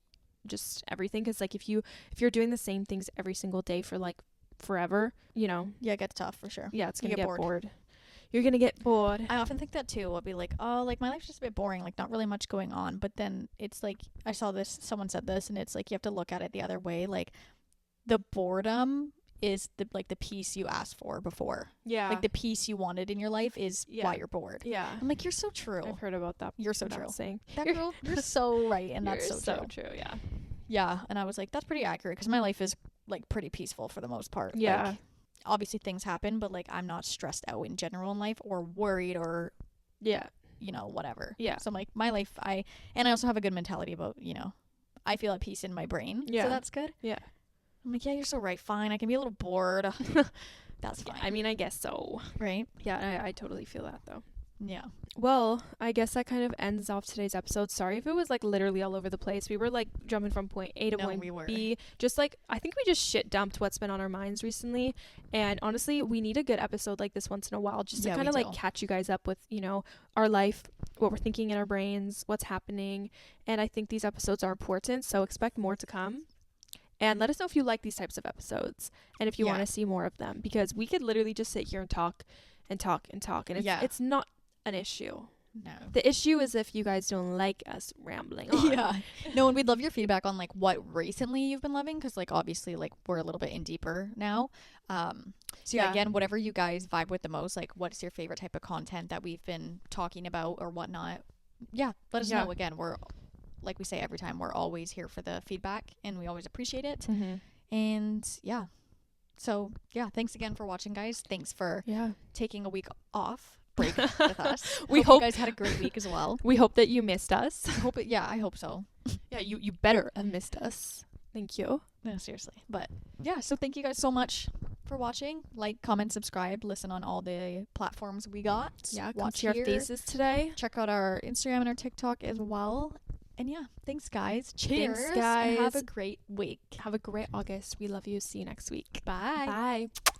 just everything. Because like if you're doing the same things every single day for like forever, you know. Yeah, it gets tough for sure. Yeah, it's going to get bored. You're going to get bored. I often think that too. I'll be like, oh, like my life's just a bit boring, like not really much going on. But then it's like, I saw this, someone said this, and it's like you have to look at it the other way. Like the boredom is the peace you asked for before. Yeah. Like the peace you wanted in your life is why you're bored. Yeah. I'm like, you're so true. I've heard about that. You're so true. Saying. That girl, you're so right, and that's so true. Yeah. Yeah, and I was like, that's pretty accurate because my life is like pretty peaceful for the most part. Yeah. Like, obviously things happen, but like I'm not stressed out in general in life or worried or you know, whatever. Yeah. So I'm like, my life, I also have a good mentality about, you know, I feel at peace in my brain. Yeah. So that's good. Yeah. I'm like, yeah, you're so right. Fine. I can be a little bored. That's fine. I mean, I guess so. Right? Yeah, I totally feel that though. Yeah. Well, I guess that kind of ends off today's episode. Sorry if it was like literally all over the place. We were like jumping from point A to point B. Just like, I think we just shit dumped what's been on our minds recently. And honestly, we need a good episode like this once in a while just to kind of like catch you guys up with, you know, our life, what we're thinking in our brains, what's happening. And I think these episodes are important. So expect more to come. And let us know if you like these types of episodes and if you want to see more of them, because we could literally just sit here and talk and talk and talk. And it's not an issue. No. The issue is if you guys don't like us rambling on. Yeah. No, and we'd love your feedback on like what recently you've been loving, because like obviously like we're a little bit in deeper now. So yeah, again, whatever you guys vibe with the most, like what's your favorite type of content that we've been talking about or whatnot. Yeah, let us know. Again, we're, like we say every time, we're always here for the feedback and we always appreciate it. Mm-hmm. And yeah. So yeah, thanks again for watching, guys. Thanks for taking a week off break with us. We hope you guys had a great week as well. We hope that you missed us. I hope so. Yeah, you better have missed us. Thank you. No, seriously. But yeah, so thank you guys so much for watching. Like, comment, subscribe, listen on all the platforms we got. Yeah, come watch see our faces today. Check out our Instagram and our TikTok as well. And yeah, thanks guys. Cheers. Thanks guys. And have a great week. Have a great August. We love you. See you next week. Bye. Bye.